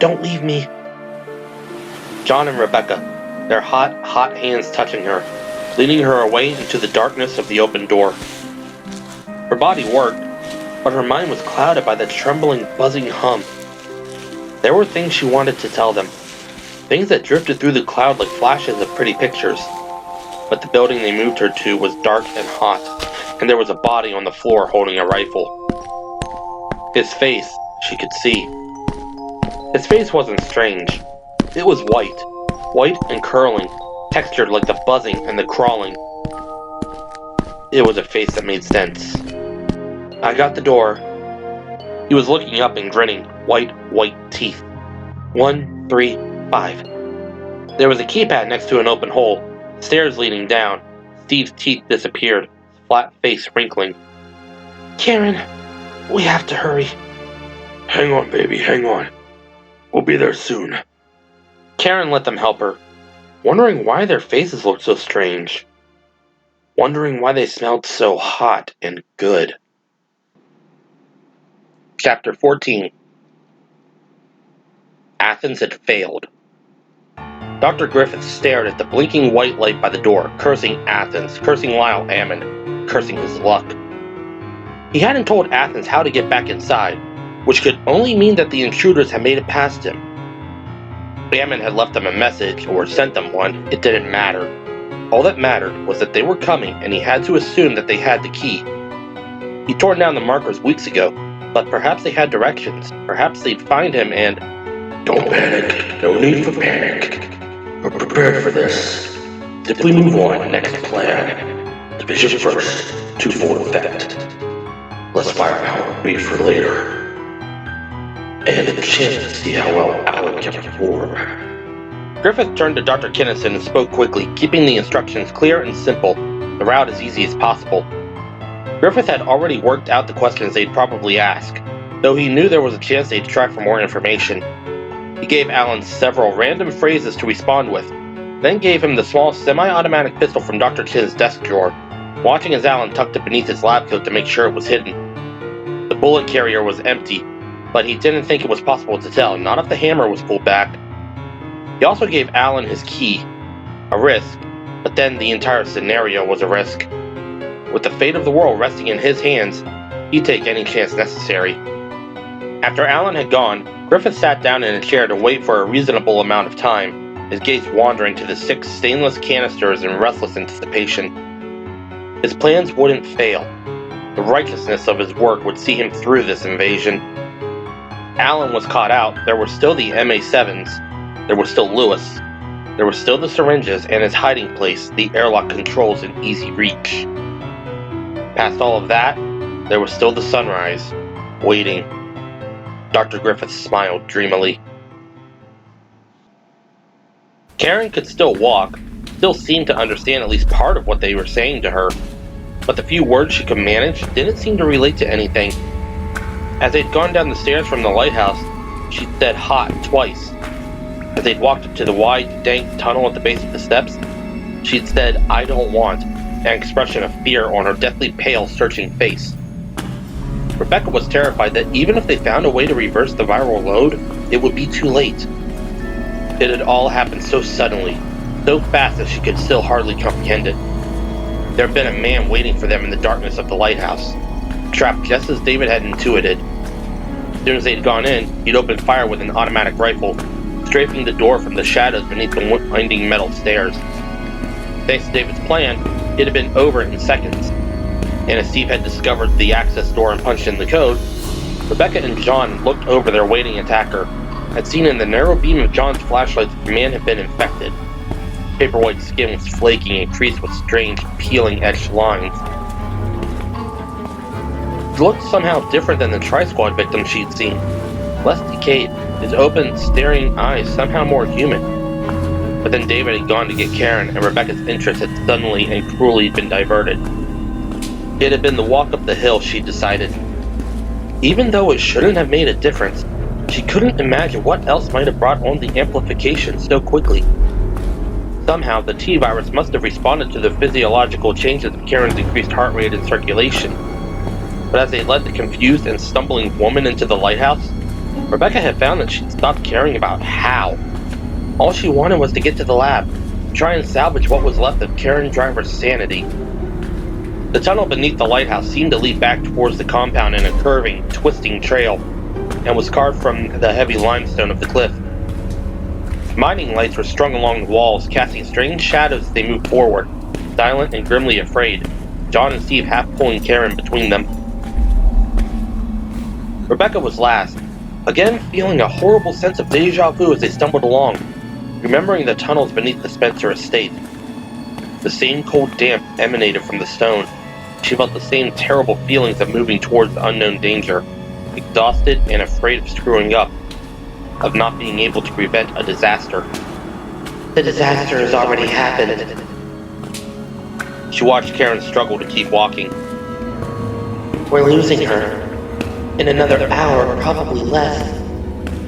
[SPEAKER 3] Don't leave me.
[SPEAKER 1] John and Rebecca, their hot hands touching her, leading her away into the darkness of the open door. Her body worked, but her mind was clouded by the trembling, buzzing hum. There were things she wanted to tell them, things that drifted through the cloud like flashes of pretty pictures. But the building they moved her to was dark and hot, and there was a body on the floor holding a rifle. His face, she could see. His face wasn't strange. It was white and curling, textured like the buzzing and the crawling. It was a face that made sense. I got the door. He was looking up and grinning, white teeth. 1, 3, 5. There was a keypad next to an open hole, stairs leading down. Steve's teeth disappeared, his flat face wrinkling.
[SPEAKER 3] Karen, we have to hurry.
[SPEAKER 2] Hang on, baby, hang on. We'll be there soon.
[SPEAKER 1] Karen let them help her, wondering why their faces looked so strange. Wondering why they smelled so hot and good. Chapter 14. Athens had failed. Dr. Griffith stared at the blinking white light by the door, cursing Athens, cursing Lyle Ammon, cursing his luck. He hadn't told Athens how to get back inside, which could only mean that the intruders had made it past him. Ammon had left them a message, or sent them one, it didn't matter. All that mattered was that they were coming, and he had to assume that they had the key. He tore down the markers weeks ago, but perhaps they had directions. Perhaps they'd find him and...
[SPEAKER 2] Don't panic. No need for panic. We're prepared for this. Simply move on. Next plan. Division first. To full effect. Less firepower be for later. And a chance to see how well Alan can perform.
[SPEAKER 1] Griffith turned to Dr. Kinnison and spoke quickly, keeping the instructions clear and simple, the route as easy as possible. Griffith had already worked out the questions they'd probably ask, though he knew there was a chance they'd try for more information. He gave Alan several random phrases to respond with, then gave him the small semi-automatic pistol from Dr. Chin's desk drawer, watching as Alan tucked it beneath his lab coat to make sure it was hidden. The bullet carrier was empty, but he didn't think it was possible to tell, not if the hammer was pulled back. He also gave Alan his key, a risk, but then the entire scenario was a risk. With the fate of the world resting in his hands, he'd take any chance necessary. After Alan had gone, Griffith sat down in a chair to wait for a reasonable amount of time, his gaze wandering to the 6 stainless canisters in restless anticipation. His plans wouldn't fail. The righteousness of his work would see him through this invasion. Alan was caught out. There were still the MA7s. There was still Lewis. There were still the syringes and his hiding place, the airlock controls in easy reach. Past all of that, there was still the sunrise, waiting. Dr. Griffith smiled dreamily. Karen could still walk, still seemed to understand at least part of what they were saying to her, but the few words she could manage didn't seem to relate to anything. As they'd gone down the stairs from the lighthouse, she'd said hot twice. As they'd walked up to the wide, dank tunnel at the base of the steps, she'd said, I don't want, an expression of fear on her deathly pale, searching face. Rebecca was terrified that even if they found a way to reverse the viral load, it would be too late. It had all happened so suddenly, so fast that she could still hardly comprehend it. There had been a man waiting for them in the darkness of the lighthouse, trapped just as David had intuited. As soon as they'd gone in, he'd opened fire with an automatic rifle, strafing the door from the shadows beneath the winding metal stairs. Thanks to David's plan, it had been over in seconds, and as Steve had discovered the access door and punched in the code, Rebecca and John looked over their waiting attacker, had seen in the narrow beam of John's flashlight that the man had been infected. Paperwhite skin was flaking and creased with strange, peeling-edged lines. He looked somehow different than the Tri-Squad victim she'd seen. Less decayed, his open, staring eyes somehow more human. But then David had gone to get Karen, and Rebecca's interest had suddenly and cruelly been diverted. It had been the walk up the hill, she decided. Even though it shouldn't have made a difference, she couldn't imagine what else might have brought on the amplification so quickly. Somehow, the T-virus must have responded to the physiological changes of Karen's increased heart rate and circulation. But as they led the confused and stumbling woman into the lighthouse, Rebecca had found that she'd stopped caring about how. All she wanted was to get to the lab, try and salvage what was left of Karen Driver's sanity. The tunnel beneath the lighthouse seemed to lead back towards the compound in a curving, twisting trail, and was carved from the heavy limestone of the cliff. Mining lights were strung along the walls, casting strange shadows as they moved forward, silent and grimly afraid, John and Steve half pulling Karen between them. Rebecca was last, again feeling a horrible sense of deja vu as they stumbled along, remembering the tunnels beneath the Spencer estate. The same cold damp emanated from the stone. She felt the same terrible feelings of moving towards the unknown danger, exhausted and afraid of screwing up, of not being able to prevent a disaster.
[SPEAKER 3] The disaster has already happened.
[SPEAKER 1] She watched Karen struggle to keep walking.
[SPEAKER 3] We're losing her. In another hour, probably less.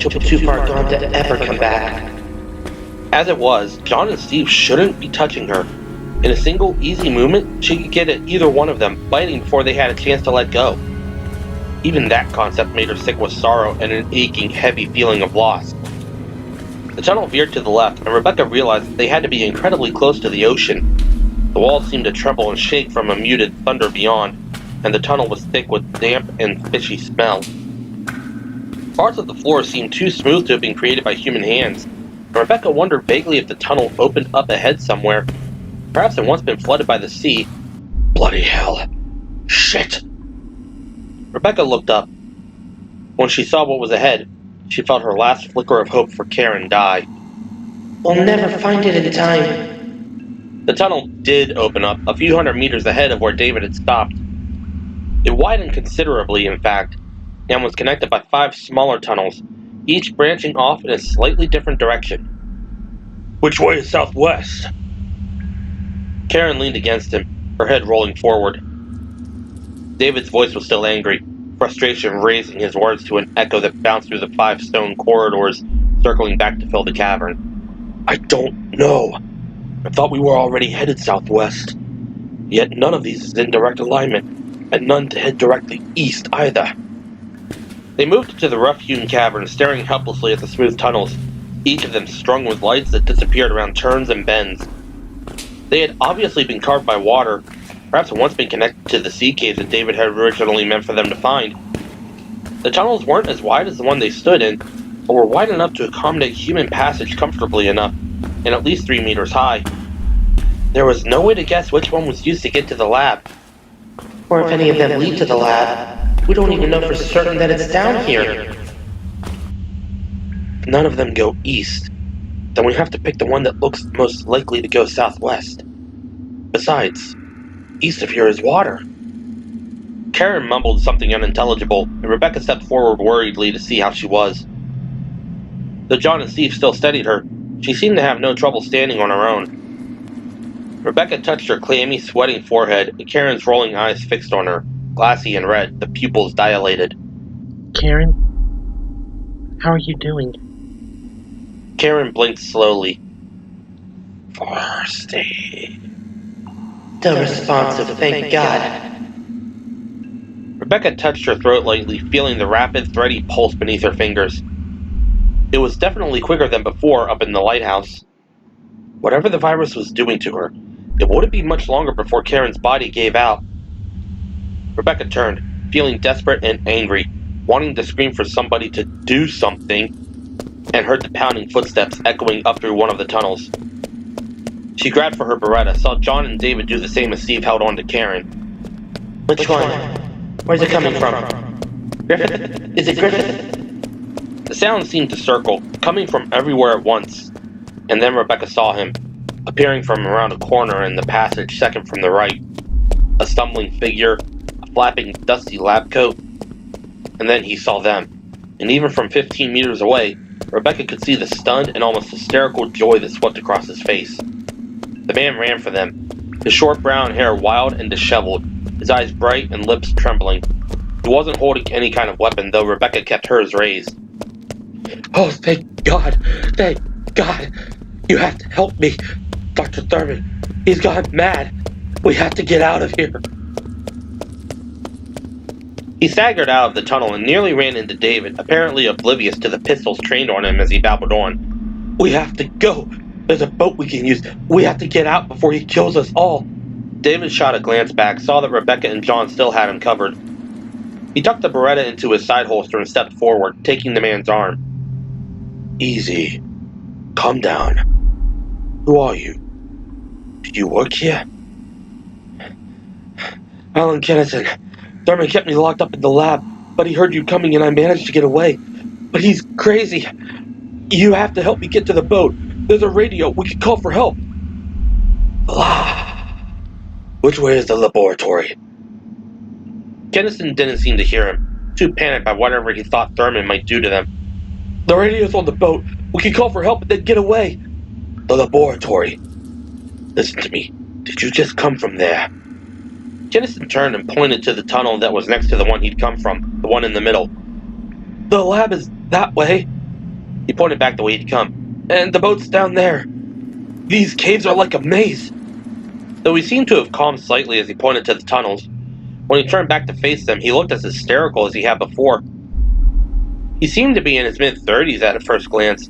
[SPEAKER 3] She'll be too far gone to ever come back.
[SPEAKER 1] As it was, John and Steve shouldn't be touching her. In a single, easy movement, she could get at either one of them, biting before they had a chance to let go. Even that concept made her sick with sorrow and an aching, heavy feeling of loss. The tunnel veered to the left, and Rebecca realized that they had to be incredibly close to the ocean. The walls seemed to tremble and shake from a muted thunder beyond, and the tunnel was thick with damp and fishy smell. Parts of the floor seemed too smooth to have been created by human hands, and Rebecca wondered vaguely if the tunnel opened up ahead somewhere. Perhaps it had once been flooded by the sea. Bloody hell. Shit! Rebecca looked up. When she saw what was ahead, she felt her last flicker of hope for Karen die.
[SPEAKER 3] We'll never find it in time.
[SPEAKER 1] The tunnel did open up a few hundred meters ahead of where David had stopped. It widened considerably, in fact, and was connected by 5 smaller tunnels, each branching off in a slightly different direction.
[SPEAKER 2] Which way is southwest?
[SPEAKER 1] Karen leaned against him, her head rolling forward. David's voice was still angry, frustration raising his words to an echo that bounced through the 5 stone corridors, circling back to fill the cavern.
[SPEAKER 2] I don't know. I thought we were already headed southwest. Yet none of these is in direct alignment, and none to head directly east either.
[SPEAKER 1] They moved into the rough-hewn cavern, staring helplessly at the smooth tunnels, each of them strung with lights that disappeared around turns and bends. They had obviously been carved by water, perhaps once been connected to the sea caves that David had originally meant for them to find. The tunnels weren't as wide as the one they stood in, but were wide enough to accommodate human passage comfortably enough, and at least 3 meters high. There was no way to guess which one was used to get to the lab.
[SPEAKER 3] Or if any of them lead to the lab, we don't even know for certain that it's down here.
[SPEAKER 1] None of them go east. Then we have to pick the one that looks most likely to go southwest. Besides, east of here is water. Karen mumbled something unintelligible, and Rebecca stepped forward worriedly to see how she was. Though John and Steve still steadied her, she seemed to have no trouble standing on her own. Rebecca touched her clammy, sweating forehead, and Karen's rolling eyes fixed on her, glassy and red, the pupils dilated.
[SPEAKER 3] Karen? How are you doing?
[SPEAKER 1] Karen blinked slowly.
[SPEAKER 2] First aid.
[SPEAKER 3] Still responsive, thank God.
[SPEAKER 1] Rebecca touched her throat lightly, feeling the rapid, thready pulse beneath her fingers. It was definitely quicker than before up in the lighthouse. Whatever the virus was doing to her, It wouldn't be much longer before Karen's body gave out. Rebecca turned, feeling desperate and angry, wanting to scream for somebody to do something, and heard the pounding footsteps echoing up through one of the tunnels. She grabbed for her Beretta, saw John and David do the same as Steve held on to Karen.
[SPEAKER 3] Which one? Where's it coming from? Griffith? Is it Griffith?
[SPEAKER 1] The sound seemed to circle, coming from everywhere at once, and then Rebecca saw him, appearing from around a corner in the passage second from the right. A stumbling figure, a flapping, dusty lab coat, and then he saw them. And even from 15 meters away, Rebecca could see the stunned and almost hysterical joy that swept across his face. The man ran for them, his short brown hair wild and disheveled, his eyes bright and lips trembling. He wasn't holding any kind of weapon, though Rebecca kept hers raised.
[SPEAKER 4] Oh, thank God! Thank God! You have to help me! Dr. Thurman, he's gone mad! We have to get out of here!
[SPEAKER 1] He staggered out of the tunnel and nearly ran into David, apparently oblivious to the pistols trained on him as he babbled on.
[SPEAKER 4] We have to go! There's a boat we can use! We have to get out before he kills us all!
[SPEAKER 1] David shot a glance back, saw that Rebecca and John still had him covered. He tucked the Beretta into his side holster and stepped forward, taking the man's arm.
[SPEAKER 2] Easy. Calm down. Who are you? Do you work here?
[SPEAKER 4] Alan Kennison. Thurman kept me locked up in the lab, but he heard you coming and I managed to get away. But he's crazy. You have to help me get to the boat. There's a radio. We can call for help.
[SPEAKER 2] The lab. Which way is the laboratory?
[SPEAKER 1] Kennison didn't seem to hear him, too panicked by whatever he thought Thurman might do to them.
[SPEAKER 4] The radio's on the boat. We can call for help and then get away.
[SPEAKER 2] The laboratory. Listen to me. Did you just come from there?
[SPEAKER 1] Kennison turned and pointed to the tunnel that was next to the one he'd come from, the one in the middle.
[SPEAKER 4] The lab is that way.
[SPEAKER 1] He pointed back the way he'd come.
[SPEAKER 4] And the boat's down there. These caves are like a maze.
[SPEAKER 1] Though he seemed to have calmed slightly as he pointed to the tunnels, when he turned back to face them, he looked as hysterical as he had before. He seemed to be in his mid-30s at first glance,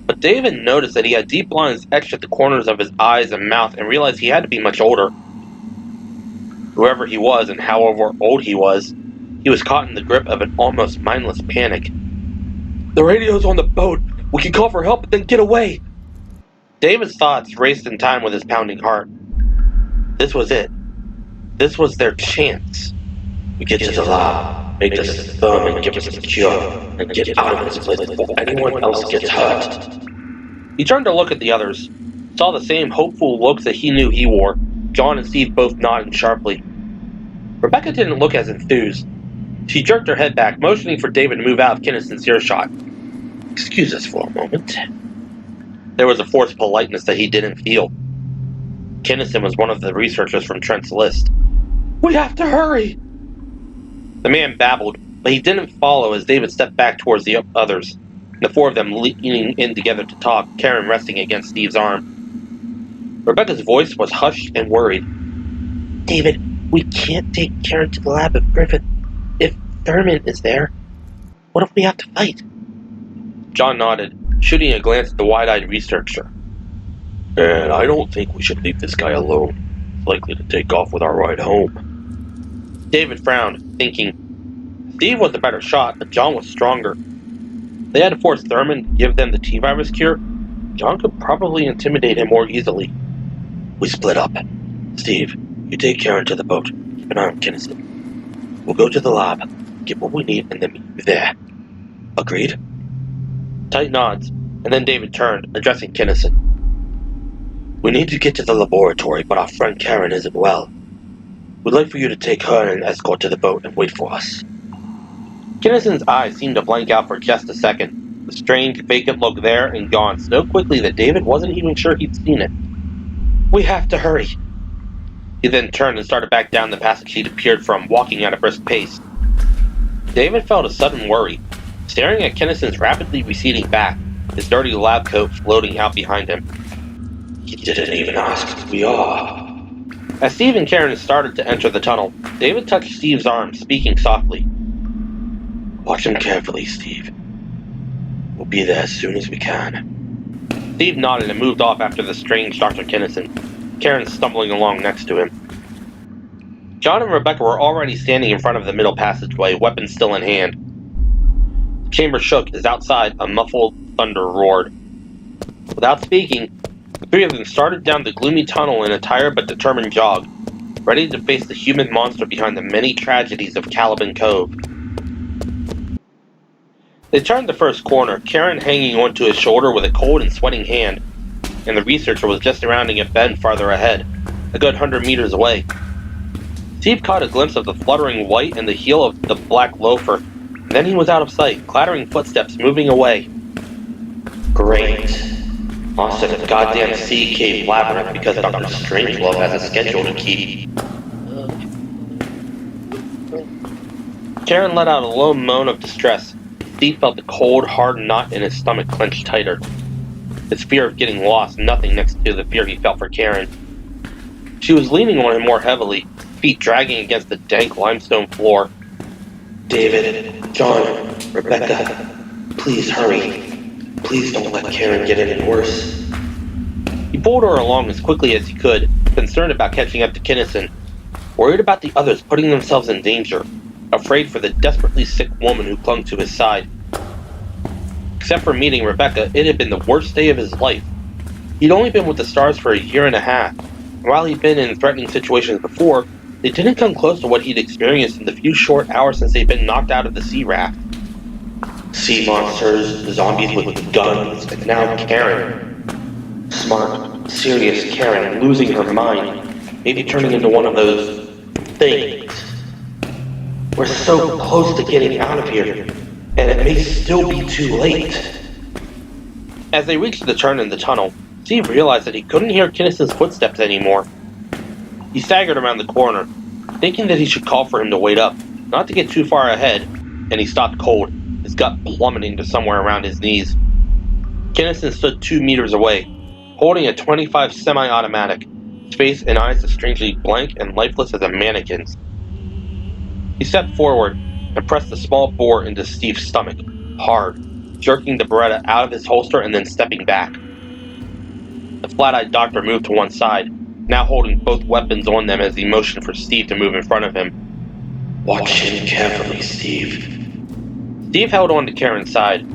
[SPEAKER 1] but David noticed that he had deep lines etched at the corners of his eyes and mouth and realized he had to be much older. Whoever he was and however old he was caught in the grip of an almost mindless panic.
[SPEAKER 4] The radio's on the boat. We can call for help and then get away.
[SPEAKER 1] David's thoughts raced in time with his pounding heart. This was it. This was their chance.
[SPEAKER 2] We get to the lab, make this Thurman give us a cure, and get out of this place before anyone else gets hurt.
[SPEAKER 1] He turned to look at the others, saw the same hopeful looks that he knew he wore. John and Steve both nodded sharply. Rebecca didn't look as enthused. She jerked her head back, motioning for David to move out of Kennison's earshot.
[SPEAKER 2] Excuse us for a moment.
[SPEAKER 1] There was a forced politeness that he didn't feel. Kennison was one of the researchers from Trent's list.
[SPEAKER 4] We have to hurry!
[SPEAKER 1] The man babbled, but he didn't follow as David stepped back towards the others, the four of them leaning in together to talk, Karen resting against Steve's arm. Rebecca's voice was hushed and worried.
[SPEAKER 3] David, we can't take Karen to the lab if Thurman is there. What if we have to fight?
[SPEAKER 1] John nodded, shooting a glance at the wide-eyed researcher.
[SPEAKER 2] And I don't think we should leave this guy alone. He's likely to take off with our ride home.
[SPEAKER 1] David frowned, thinking. Steve was the better shot, but John was stronger. They had to force Thurman to give them the T-virus cure. John could probably intimidate him more easily.
[SPEAKER 2] We split up. Steve, you take Karen to the boat. Keep an eye on Kennison. We'll go to the lab, get what we need, and then meet you there. Agreed?
[SPEAKER 1] Tight nods, and then David turned, addressing Kennison.
[SPEAKER 2] We need to get to the laboratory, but our friend Karen isn't well. We'd like for you to take her and escort to the boat and wait for us.
[SPEAKER 1] Kennison's eyes seemed to blank out for just a second, the strange, vacant look there and gone so quickly that David wasn't even sure he'd seen it.
[SPEAKER 4] We have to hurry.
[SPEAKER 1] He then turned and started back down the passage he'd appeared from, walking at a brisk pace. David felt a sudden worry, staring at Kennison's rapidly receding back, his dirty lab coat floating out behind him.
[SPEAKER 2] He didn't even ask who we are.
[SPEAKER 1] As Steve and Karen started to enter the tunnel, David touched Steve's arm, speaking softly.
[SPEAKER 2] Watch him carefully, Steve. We'll be there as soon as we can.
[SPEAKER 1] Steve nodded and moved off after the strange Dr. Kennison. Karen stumbling along next to him. John and Rebecca were already standing in front of the middle passageway, weapons still in hand. The chamber shook as outside a muffled thunder roared. Without speaking, the three of them started down the gloomy tunnel in a tired but determined jog, ready to face the human monster behind the many tragedies of Caliban Cove. They turned the first corner, Karen hanging onto his shoulder with a cold and sweating hand, and the researcher was just rounding a bend farther ahead, a good 100 meters away. Steve caught a glimpse of the fluttering white and the heel of the black loafer, and then he was out of sight, clattering footsteps moving away.
[SPEAKER 3] Great. Lost in a goddamn sea cave labyrinth because Dr. Strangelove has a schedule to keep.
[SPEAKER 1] Karen let out a low moan of distress. Steve felt the cold, hard knot in his stomach clench tighter. His fear of getting lost, nothing next to the fear he felt for Karen. She was leaning on him more heavily, feet dragging against the dank limestone floor.
[SPEAKER 3] David, John, Rebecca, please hurry. Please don't let Karen get any worse.
[SPEAKER 1] He pulled her along as quickly as he could, concerned about catching up to Kinnison, worried about the others putting themselves in danger, afraid for the desperately sick woman who clung to his side. Except for meeting Rebecca, it had been the worst day of his life. He'd only been with the S.T.A.R.S for a year and a half, and while he'd been in threatening situations before, they didn't come close to what he'd experienced in the few short hours since they'd been knocked out of the sea raft.
[SPEAKER 3] Sea monsters, zombies with guns, and now Karen. Smart, serious Karen losing her mind, maybe turning into one of those things. We're so close to getting out of here, and it may still be too late.
[SPEAKER 1] As they reached the turn in the tunnel, Steve realized that he couldn't hear Kinnison's footsteps anymore. He staggered around the corner, thinking that he should call for him to wait up, not to get too far ahead, and he stopped cold, his gut plummeting to somewhere around his knees. Kinnison stood 2 meters away, holding a .25 semi-automatic, his face and eyes as strangely blank and lifeless as a mannequin's. He stepped forward and pressed the small bore into Steve's stomach, hard, jerking the Beretta out of his holster and then stepping back. The flat-eyed doctor moved to one side, now holding both weapons on them as he motioned for Steve to move in front of him.
[SPEAKER 3] Watch him carefully, Steve.
[SPEAKER 1] Steve held on to Karen's side,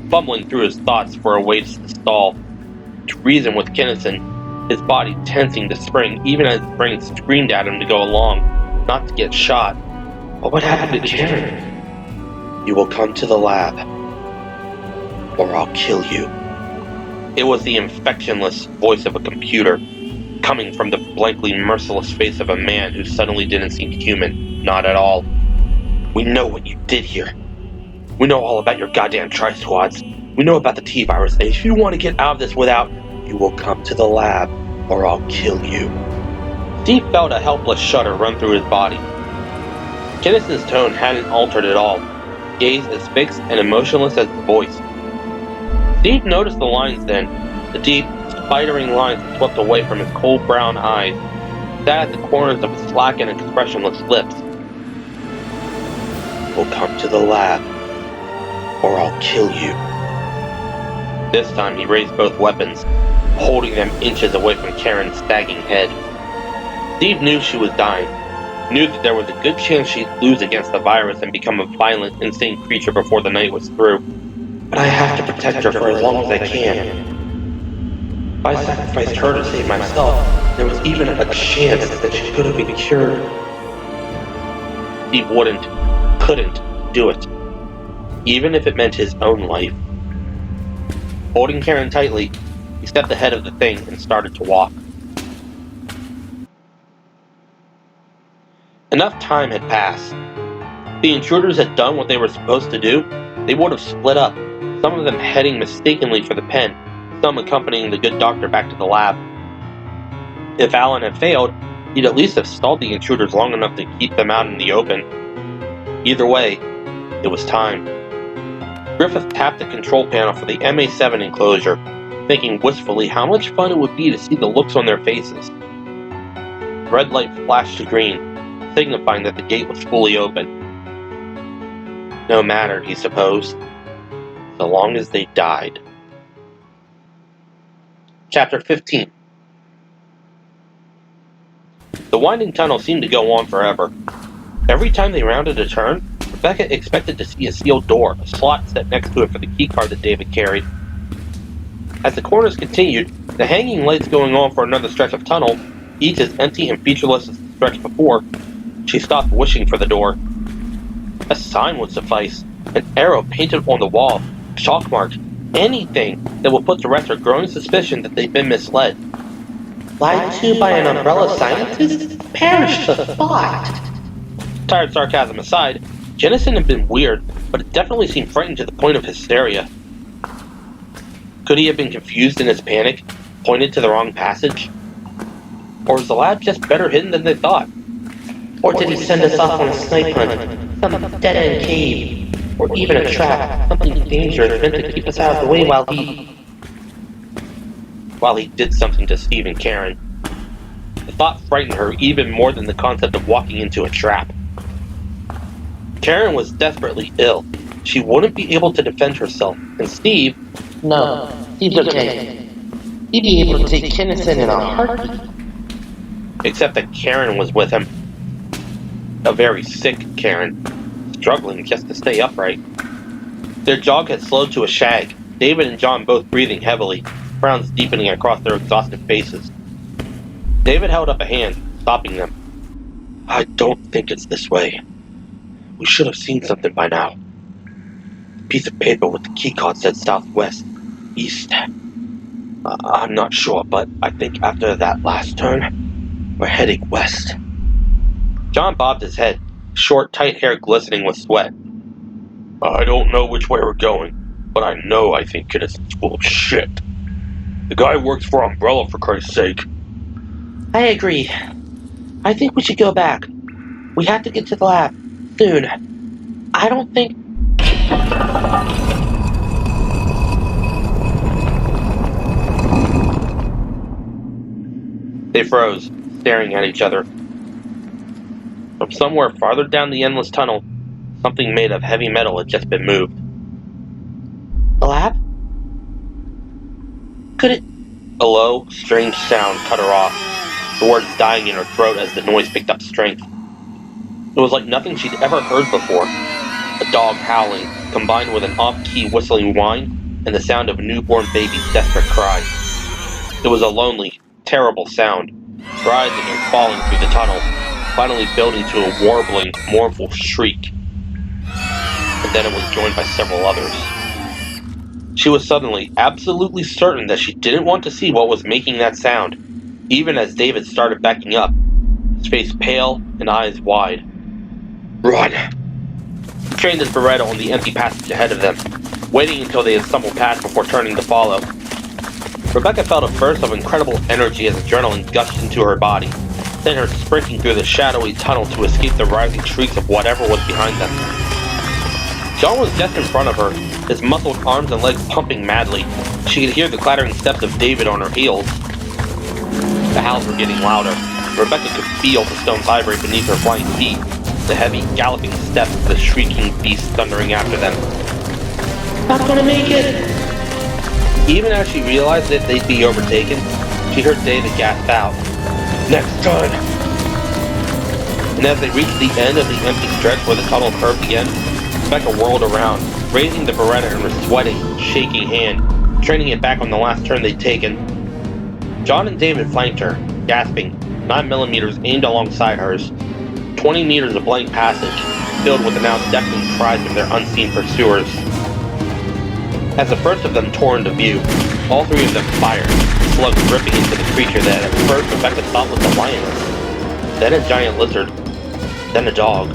[SPEAKER 1] fumbling through his thoughts for a way to stall, to reason with Kinnison, his body tensing to spring even as his brain screamed at him to go along, not to get shot.
[SPEAKER 3] But what happened to Karen?
[SPEAKER 1] You will come to the lab,
[SPEAKER 3] or I'll kill you.
[SPEAKER 1] It was the infectionless voice of a computer, coming from the blankly merciless face of a man who suddenly didn't seem human, not at all. We know what you did here. We know all about your goddamn tri-squads. We know about the T-virus, and if you want to get out of this without, you will come to the lab, or I'll kill you. Steve felt a helpless shudder run through his body. Kinnison's tone hadn't altered at all, gaze as fixed and emotionless as the voice. Steve noticed the lines then, the deep, spidering lines that swept away from his cold brown eyes, sat at the corners of his slack and expressionless lips.
[SPEAKER 3] We'll come to the lab, or I'll kill you.
[SPEAKER 1] This time he raised both weapons, holding them inches away from Karen's sagging head. Steve knew she was dying, knew that there was a good chance she'd lose against the virus and become a violent, insane creature before the night was through.
[SPEAKER 3] But I have to protect her for as long as I can. If I sacrificed her to save myself, there was even a chance that she could have been cured.
[SPEAKER 1] Steve couldn't do it, even if it meant his own life. Holding Karen tightly, he stepped ahead of the thing and started to walk. Enough time had passed. The intruders had done what they were supposed to do. They would have split up, some of them heading mistakenly for the pen, some accompanying the good doctor back to the lab. If Alan had failed, he'd at least have stalled the intruders long enough to keep them out in the open. Either way, it was time. Griffith tapped the control panel for the MA7 enclosure, thinking wistfully how much fun it would be to see the looks on their faces. The red light flashed to green, signifying that the gate was fully open. No matter, he supposed, so long as they died. Chapter 15. The winding tunnel seemed to go on forever. Every time they rounded a turn, Rebecca expected to see a sealed door, a slot set next to it for the keycard that David carried. As the corners continued, the hanging lights going on for another stretch of tunnel, each as empty and featureless as the stretch before, she stopped wishing for the door. A sign would suffice, an arrow painted on the wall, a chalk mark, anything that would put to rest her growing suspicion that they'd been misled.
[SPEAKER 3] Lied to by an umbrella scientist? Perish the thought!
[SPEAKER 1] Tired sarcasm aside, Jennison had been weird, but it definitely seemed frightened to the point of hysteria. Could he have been confused in his panic, pointed to the wrong passage? Or was the lab just better hidden than they thought?
[SPEAKER 3] Or did he send us off on a snipe hunt, some dead-end cave, or even a trap, something dangerous meant to keep us out of the way while he
[SPEAKER 1] did something to Steve and Karen? The thought frightened her even more than the concept of walking into a trap. Karen was desperately ill. She wouldn't be able to defend herself, and Steve...
[SPEAKER 3] No, Steve's okay. He'd be able to take Kennison in a heartbeat.
[SPEAKER 1] Except that Karen was with him. A very sick Karen, struggling just to stay upright. Their jog had slowed to a shag, David and John both breathing heavily, frowns deepening across their exhausted faces. David held up a hand, stopping them. I don't think it's this way. We should have seen something by now. The piece of paper with the keycard said southwest, east. I'm not sure, but I think after that last turn, we're heading west. John bobbed his head, short, tight hair glistening with sweat. I don't know which way we're going, but I know I think it is full of shit. The guy works for Umbrella, for Christ's sake.
[SPEAKER 3] I agree. I think we should go back. We have to get to the lab. Soon. I don't think...
[SPEAKER 1] They froze, staring at each other. From somewhere farther down the endless tunnel, something made of heavy metal had just been moved.
[SPEAKER 3] The lab? Could it...
[SPEAKER 1] A low, strange sound cut her off, the words dying in her throat as the noise picked up strength. It was like nothing she'd ever heard before. A dog howling, combined with an off-key whistling whine, and the sound of a newborn baby's desperate cry. It was a lonely, terrible sound, rising and falling through the tunnel, finally building to a warbling, mournful shriek. And then it was joined by several others. She was suddenly absolutely certain that she didn't want to see what was making that sound, even as David started backing up, his face pale and eyes wide. Run! He trained his Beretta on the empty passage ahead of them, waiting until they had stumbled past before turning to follow. Rebecca felt a burst of incredible energy as adrenaline gushed into her body, sent her sprinting through the shadowy tunnel to escape the rising shrieks of whatever was behind them. John was just in front of her, his muscled arms and legs pumping madly. She could hear the clattering steps of David on her heels. The howls were getting louder. Rebecca could feel the stone vibrate beneath her flying feet, the heavy, galloping steps of the shrieking beast thundering after them.
[SPEAKER 3] Not gonna make it!
[SPEAKER 1] Even as she realized that they'd be overtaken, she heard David gasp out, "Next turn!" And as they reached the end of the empty stretch where the tunnel curved again, Rebecca whirled around, raising the Beretta in her sweating, shaking hand, training it back on the last turn they'd taken. John and David flanked her, gasping, 9mm aimed alongside hers. 20 meters of blank passage, filled with the now deafening cries of their unseen pursuers. As the first of them tore into view, all three of them fired, slugs ripping into the creature that at first Rebecca thought was a lioness, then a giant lizard, then a dog.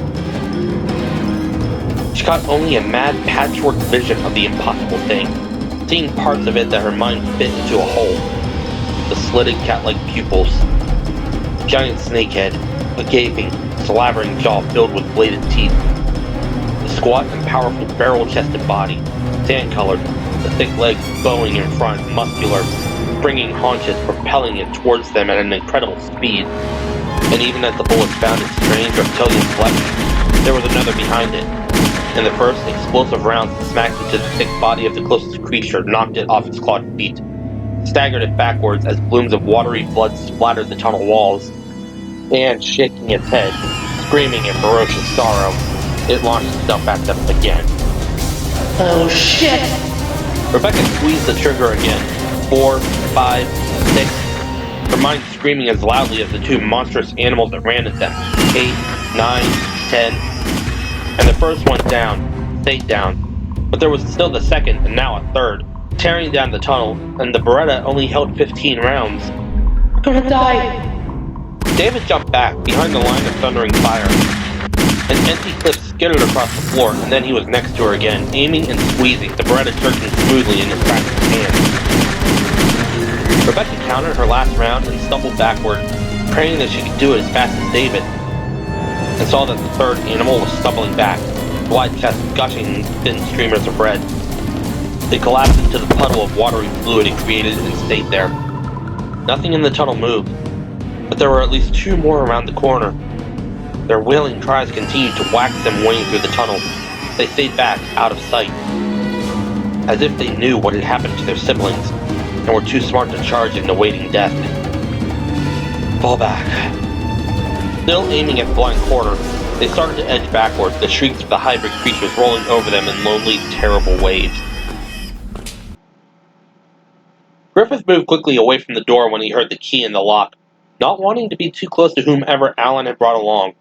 [SPEAKER 1] She caught only a mad patchwork vision of the impossible thing, seeing parts of it that her mind fit into a hole. The slitted cat-like pupils, giant snake head, a gaping, slavering jaw filled with bladed teeth, the squat and powerful barrel-chested body, sand-colored, the thick legs bowing in front, muscular, springing haunches propelling it towards them at an incredible speed. And even as the bullets found its strange reptilian flesh, there was another behind it, and the first explosive round smacked into the thick body of the closest creature, knocked it off its clawed feet, staggered it backwards as blooms of watery blood splattered the tunnel walls.
[SPEAKER 4] and shaking its head, screaming in ferocious sorrow, it launched itself at them again.
[SPEAKER 3] Oh shit!
[SPEAKER 4] Rebecca squeezed the trigger again. 4, 5, 6. Her mind screaming as loudly as the two monstrous animals that ran at them. 8, 9, 10. And the first went down, stayed down. But there was still the second, and now a third, tearing down the tunnel, and the Beretta only held 15 rounds.
[SPEAKER 3] We're gonna die!
[SPEAKER 4] David jumped back, behind the line of thundering fire. An empty clip skittered across the floor, and then he was next to her again, aiming and squeezing, the Beretta jerking smoothly in his practiced hand. Rebecca counted her last round and stumbled backward, praying that she could do it as fast as David, and saw that the third animal was stumbling back, its wide chest gushing in thin streamers of red. It collapsed into the puddle of watery fluid it created and stayed there. Nothing in the tunnel moved, but there were at least 2 more around the corner. Their wailing cries continued to wax them way through the tunnel. They stayed back, out of sight, as if they knew what had happened to their siblings, and were too smart to charge into waiting death. Fall back. Still aiming at the blind corner, they started to edge backward, the shrieks of the hybrid creatures rolling over them in lonely, terrible waves. Griffith moved quickly away from the door when he heard the key in the lock, not wanting to be too close to whomever Alan had brought along.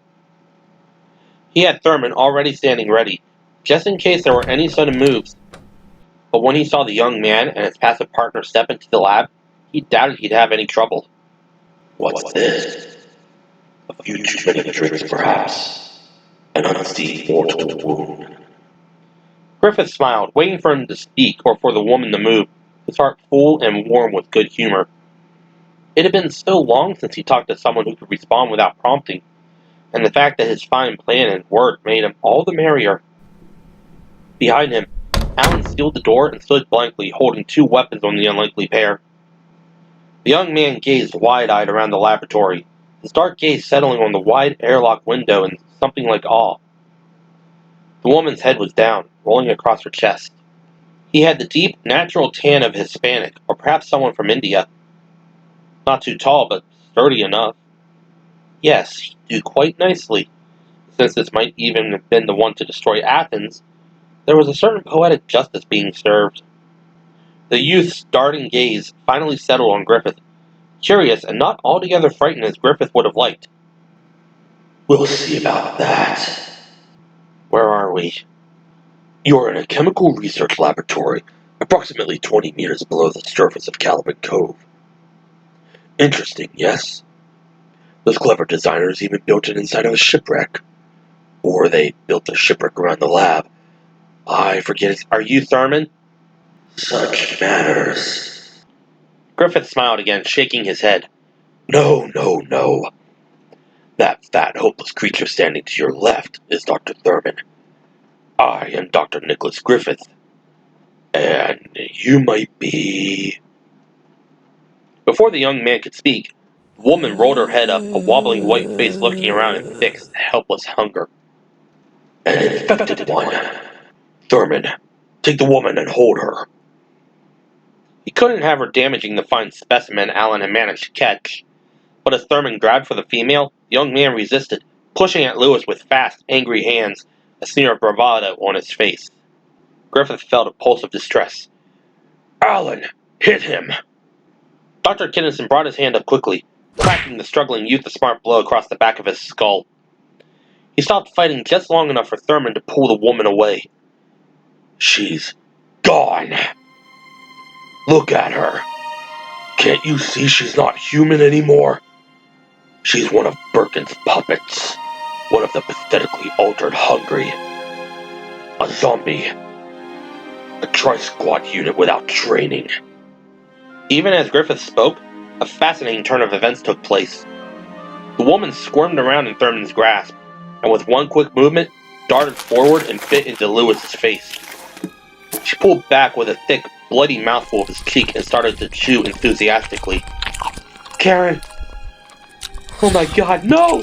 [SPEAKER 4] He had Thurman already standing ready, just in case there were any sudden moves. But when he saw the young man and his passive partner step into the lab, he doubted he'd have any trouble.
[SPEAKER 2] What's this? A few too many drinks, perhaps. An unseen mortal wound.
[SPEAKER 4] Griffith smiled, waiting for him to speak or for the woman to move, his heart full and warm with good humor. It had been so long since he talked to someone who could respond without prompting, and the fact that his fine plan and word made him all the merrier. Behind him, Alan sealed the door and stood blankly, holding 2 weapons on the unlikely pair. The young man gazed wide-eyed around the laboratory, his dark gaze settling on the wide airlock window in something like awe. The woman's head was down, rolling across her chest. He had the deep, natural tan of Hispanic, or perhaps someone from India. Not too tall, but sturdy enough. Yes, he'd do quite nicely. Since this might even have been the one to destroy Athens, there was a certain poetic justice being served. The youth's darting gaze finally settled on Griffith, curious and not altogether frightened as Griffith would have liked.
[SPEAKER 2] We'll see about that.
[SPEAKER 4] Where are we?
[SPEAKER 2] You're in a chemical research laboratory, approximately 20 meters below the surface of Caliban Cove. Interesting, yes? Those clever designers even built it inside of a shipwreck. Or they built the shipwreck around the lab. I forget it.
[SPEAKER 4] Are you Thurman?
[SPEAKER 2] Such matters.
[SPEAKER 4] Griffith smiled again, shaking his head.
[SPEAKER 2] No. That fat, hopeless creature standing to your left is Dr. Thurman. I am Dr. Nicholas Griffith. And you might be...
[SPEAKER 4] Before the young man could speak, the woman rolled her head up, a wobbling white face looking around in fixed, helpless hunger.
[SPEAKER 2] An infected one. Thurman, take the woman and hold her.
[SPEAKER 4] He couldn't have her damaging the fine specimen Alan had managed to catch. But as Thurman grabbed for the female, the young man resisted, pushing at Lewis with fast, angry hands, a sneer of bravado on his face. Griffith felt a pulse of distress.
[SPEAKER 2] Alan, hit him!
[SPEAKER 4] Dr. Kinnison brought his hand up quickly, cracking the struggling youth a smart blow across the back of his skull. He stopped fighting just long enough for Thurman to pull the woman away.
[SPEAKER 2] She's gone. Look at her. Can't you see she's not human anymore? She's one of Birkin's puppets. One of the pathetically altered hungry. A zombie. A tri-squad unit without training.
[SPEAKER 4] Even as Griffith spoke, a fascinating turn of events took place. The woman squirmed around in Thurman's grasp, and with one quick movement, darted forward and bit into Lewis's face. She pulled back with a thick, bloody mouthful of his cheek and started to chew enthusiastically.
[SPEAKER 3] Karen! Oh my god, no!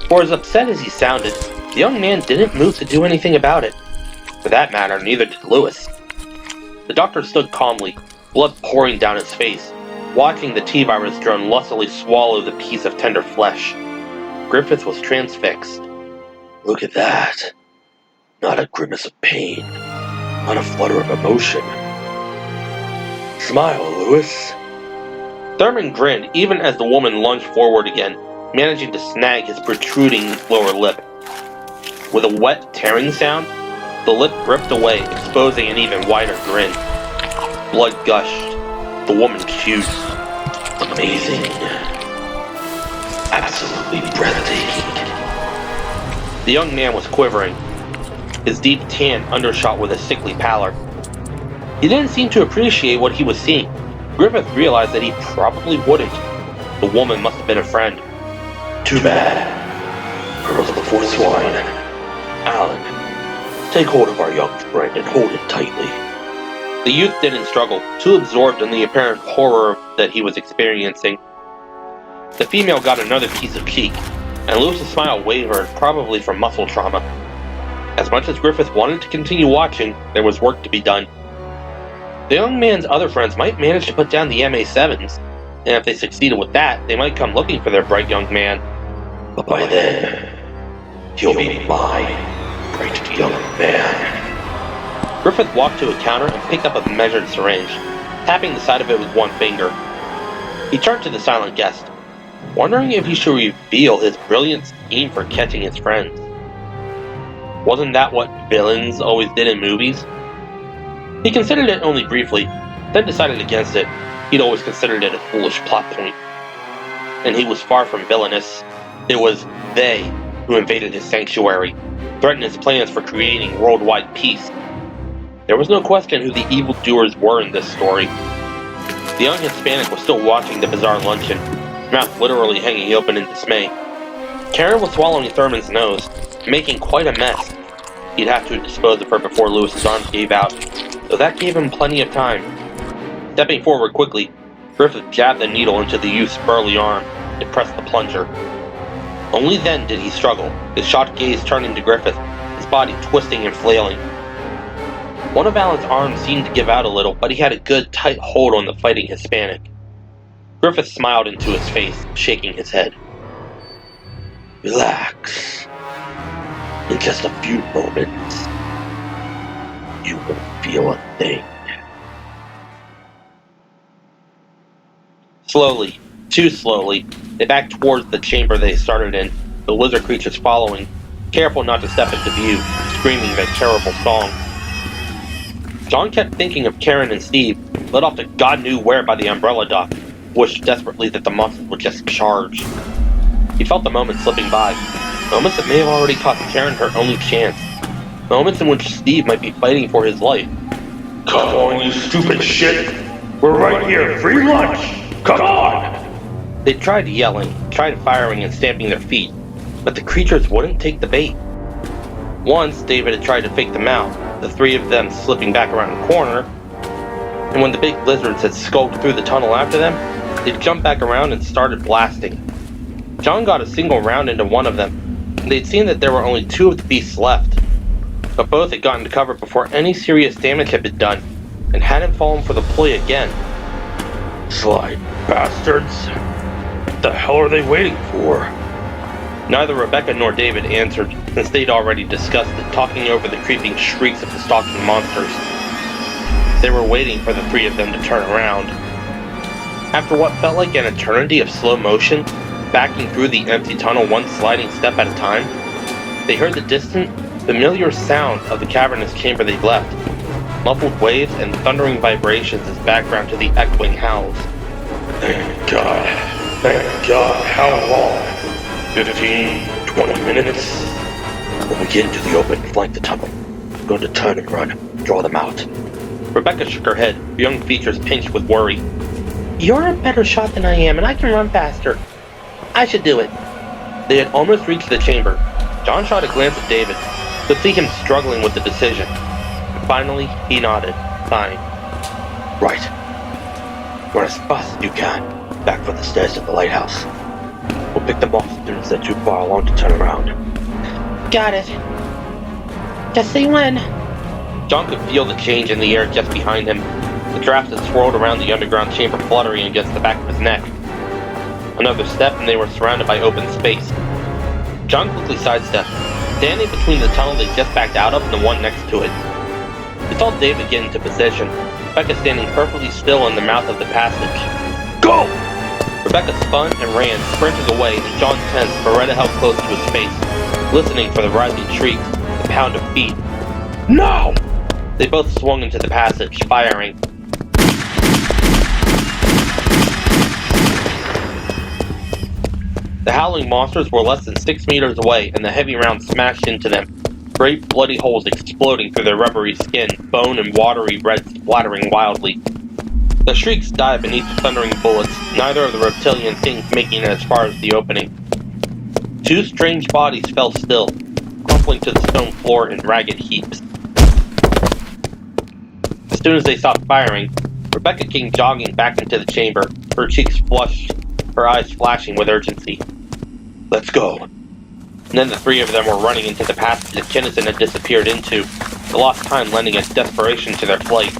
[SPEAKER 4] For as upset as he sounded, the young man didn't move to do anything about it. For that matter, neither did Lewis. The doctor stood calmly, blood pouring down his face, watching the T-virus drone lustily swallow the piece of tender flesh. Griffith was transfixed.
[SPEAKER 1] Look at that. Not a grimace of pain. Not a flutter of emotion. Smile, Lewis.
[SPEAKER 4] Thurman grinned even as the woman lunged forward again, managing to snag his protruding lower lip. With a wet, tearing sound, the lip ripped away, exposing an even wider grin. Blood gushed. The woman chewed.
[SPEAKER 1] Amazing. Absolutely breathtaking.
[SPEAKER 4] The young man was quivering, his deep tan undershot with a sickly pallor. He didn't seem to appreciate what he was seeing. Griffith realized that he probably wouldn't. The woman must have been a friend.
[SPEAKER 1] Too bad. Pearls before swine. Alan, take hold of our young friend and hold it tightly.
[SPEAKER 4] The youth didn't struggle, too absorbed in the apparent horror that he was experiencing. The female got another piece of cheek, and Lewis's smile wavered, probably from muscle trauma. As much as Griffith wanted to continue watching, there was work to be done. The young man's other friends might manage to put down the MA7s, and if they succeeded with that, they might come looking for their bright young man.
[SPEAKER 1] But by then, he'll be my bright young man.
[SPEAKER 4] Griffith walked to a counter and picked up a measured syringe, tapping the side of it with one finger. He turned to the silent guest, wondering if he should reveal his brilliant scheme for catching his friends. Wasn't that what villains always did in movies? He considered it only briefly, then decided against it. He'd always considered it a foolish plot point. And he was far from villainous. It was they who invaded his sanctuary, threatened his plans for creating worldwide peace. There was no question who the evildoers were in this story. The young Hispanic was still watching the bizarre luncheon, his mouth literally hanging open in dismay. Karen was swallowing Thurman's nose, making quite a mess. He'd have to dispose of her before Lewis's arms gave out, so that gave him plenty of time. Stepping forward quickly, Griffith jabbed the needle into the youth's burly arm and pressed the plunger. Only then did he struggle, his shocked gaze turning to Griffith, his body twisting and flailing. One of Alan's arms seemed to give out a little, but he had a good, tight hold on the fighting Hispanic. Griffith smiled into his face, shaking his head.
[SPEAKER 1] Relax. In just a few moments, you won't feel a thing.
[SPEAKER 4] Slowly, too slowly, they backed towards the chamber they started in, the lizard creatures following, careful not to step into view, screaming their terrible song. John kept thinking of Karen and Steve, led off to God knew where by the umbrella dock, wished desperately that the monsters would just charge. He felt the moments slipping by, moments that may have already cost Karen her only chance, moments in which Steve might be fighting for his life.
[SPEAKER 2] Come on, you stupid shit! We're right here, free lunch! Come on!
[SPEAKER 4] They tried yelling, tried firing and stamping their feet, but the creatures wouldn't take the bait. Once, David had tried to fake them out, the three of them slipping back around the corner, and when the big lizards had skulked through the tunnel after them, they'd jumped back around and started blasting. John got a single round into one of them, and they'd seen that there were only two of the beasts left, but both had gotten to cover before any serious damage had been done, and hadn't fallen for the ploy again.
[SPEAKER 2] Sly bastards! What the hell are they waiting for?
[SPEAKER 4] Neither Rebecca nor David answered, since they'd already discussed it, talking over the creeping shrieks of the stalking monsters. They were waiting for the three of them to turn around. After what felt like an eternity of slow motion, backing through the empty tunnel one sliding step at a time, they heard the distant, familiar sound of the cavernous chamber they'd left, muffled waves and thundering vibrations as background to the echoing howls.
[SPEAKER 2] Thank God. Thank God. How long? 15, 20 minutes?
[SPEAKER 1] When we get into the open, flank the tunnel. I'm going to turn and run, draw them out.
[SPEAKER 4] Rebecca shook her head, her young features pinched with worry. You're a better shot than I am, and I can run faster. I should do it. They had almost reached the chamber. John shot a glance at David, could see him struggling with the decision. Finally, he nodded, sighing.
[SPEAKER 1] Right. Run as fast as you can, back for the stairs to the lighthouse. We'll pick them off as soon as they're too far along to turn around.
[SPEAKER 3] Got it. Just say when.
[SPEAKER 4] John could feel the change in the air just behind him. The draft had swirled around the underground chamber, fluttering against the back of his neck. Another step, and they were surrounded by open space. John quickly sidestepped, standing between the tunnel they just backed out of and the one next to it. He saw David get into position, Rebecca standing perfectly still in the mouth of the passage.
[SPEAKER 2] Go!
[SPEAKER 4] Rebecca spun and ran, sprinting away, and John tensed, Beretta held close to his face, listening for the rising shrieks, the pound of feet.
[SPEAKER 2] Now!
[SPEAKER 4] They both swung into the passage, firing. The howling monsters were less than 6 meters away, and the heavy round smashed into them, great bloody holes exploding through their rubbery skin, bone and watery red splattering wildly. The shrieks died beneath the thundering bullets, neither of the reptilian things making it as far as the opening. Two strange bodies fell still, crumpling to the stone floor in ragged heaps. As soon as they stopped firing, Rebecca came jogging back into the chamber, her cheeks flushed, her eyes flashing with urgency.
[SPEAKER 2] Let's go.
[SPEAKER 4] And then the three of them were running into the passage that Kinnison had disappeared into, the lost time lending its desperation to their flight.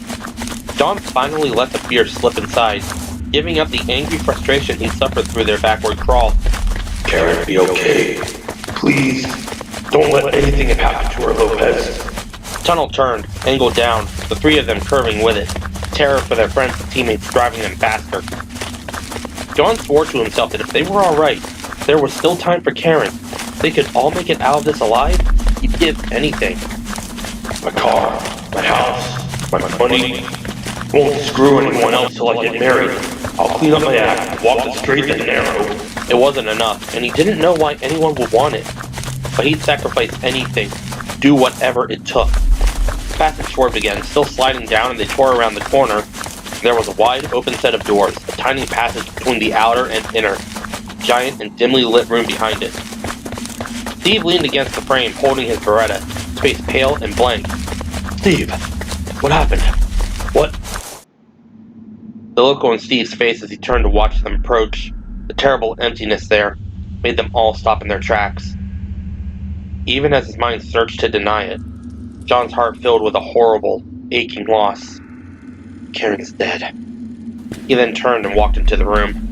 [SPEAKER 4] John finally let the fear slip inside, giving up the angry frustration he suffered through their backward crawl.
[SPEAKER 2] Karen, be okay. Please, don't let anything happen to her, Lopez.
[SPEAKER 4] The tunnel turned, angled down, the three of them curving with it, terror for their friends and teammates driving them faster. John swore to himself that if they were alright, there was still time for Karen. They could all make it out of this alive. He'd give anything.
[SPEAKER 2] My car, my house, my money. Won't screw anyone else till I get married. I'll clean up my act, walk the straight and narrow.
[SPEAKER 4] It wasn't enough, and he didn't know why anyone would want it. But he'd sacrifice anything, do whatever it took. The passage swerved again, still sliding down, and they tore around the corner. There was a wide open set of doors, a tiny passage between the outer and inner, giant and dimly lit room behind it. Steve leaned against the frame, holding his Beretta, his face pale and blank.
[SPEAKER 1] Steve, what happened? What?
[SPEAKER 4] The look on Steve's face as he turned to watch them approach, the terrible emptiness there, made them all stop in their tracks. Even as his mind searched to deny it, John's heart filled with a horrible, aching loss. Karen's dead. He then turned and walked into the room.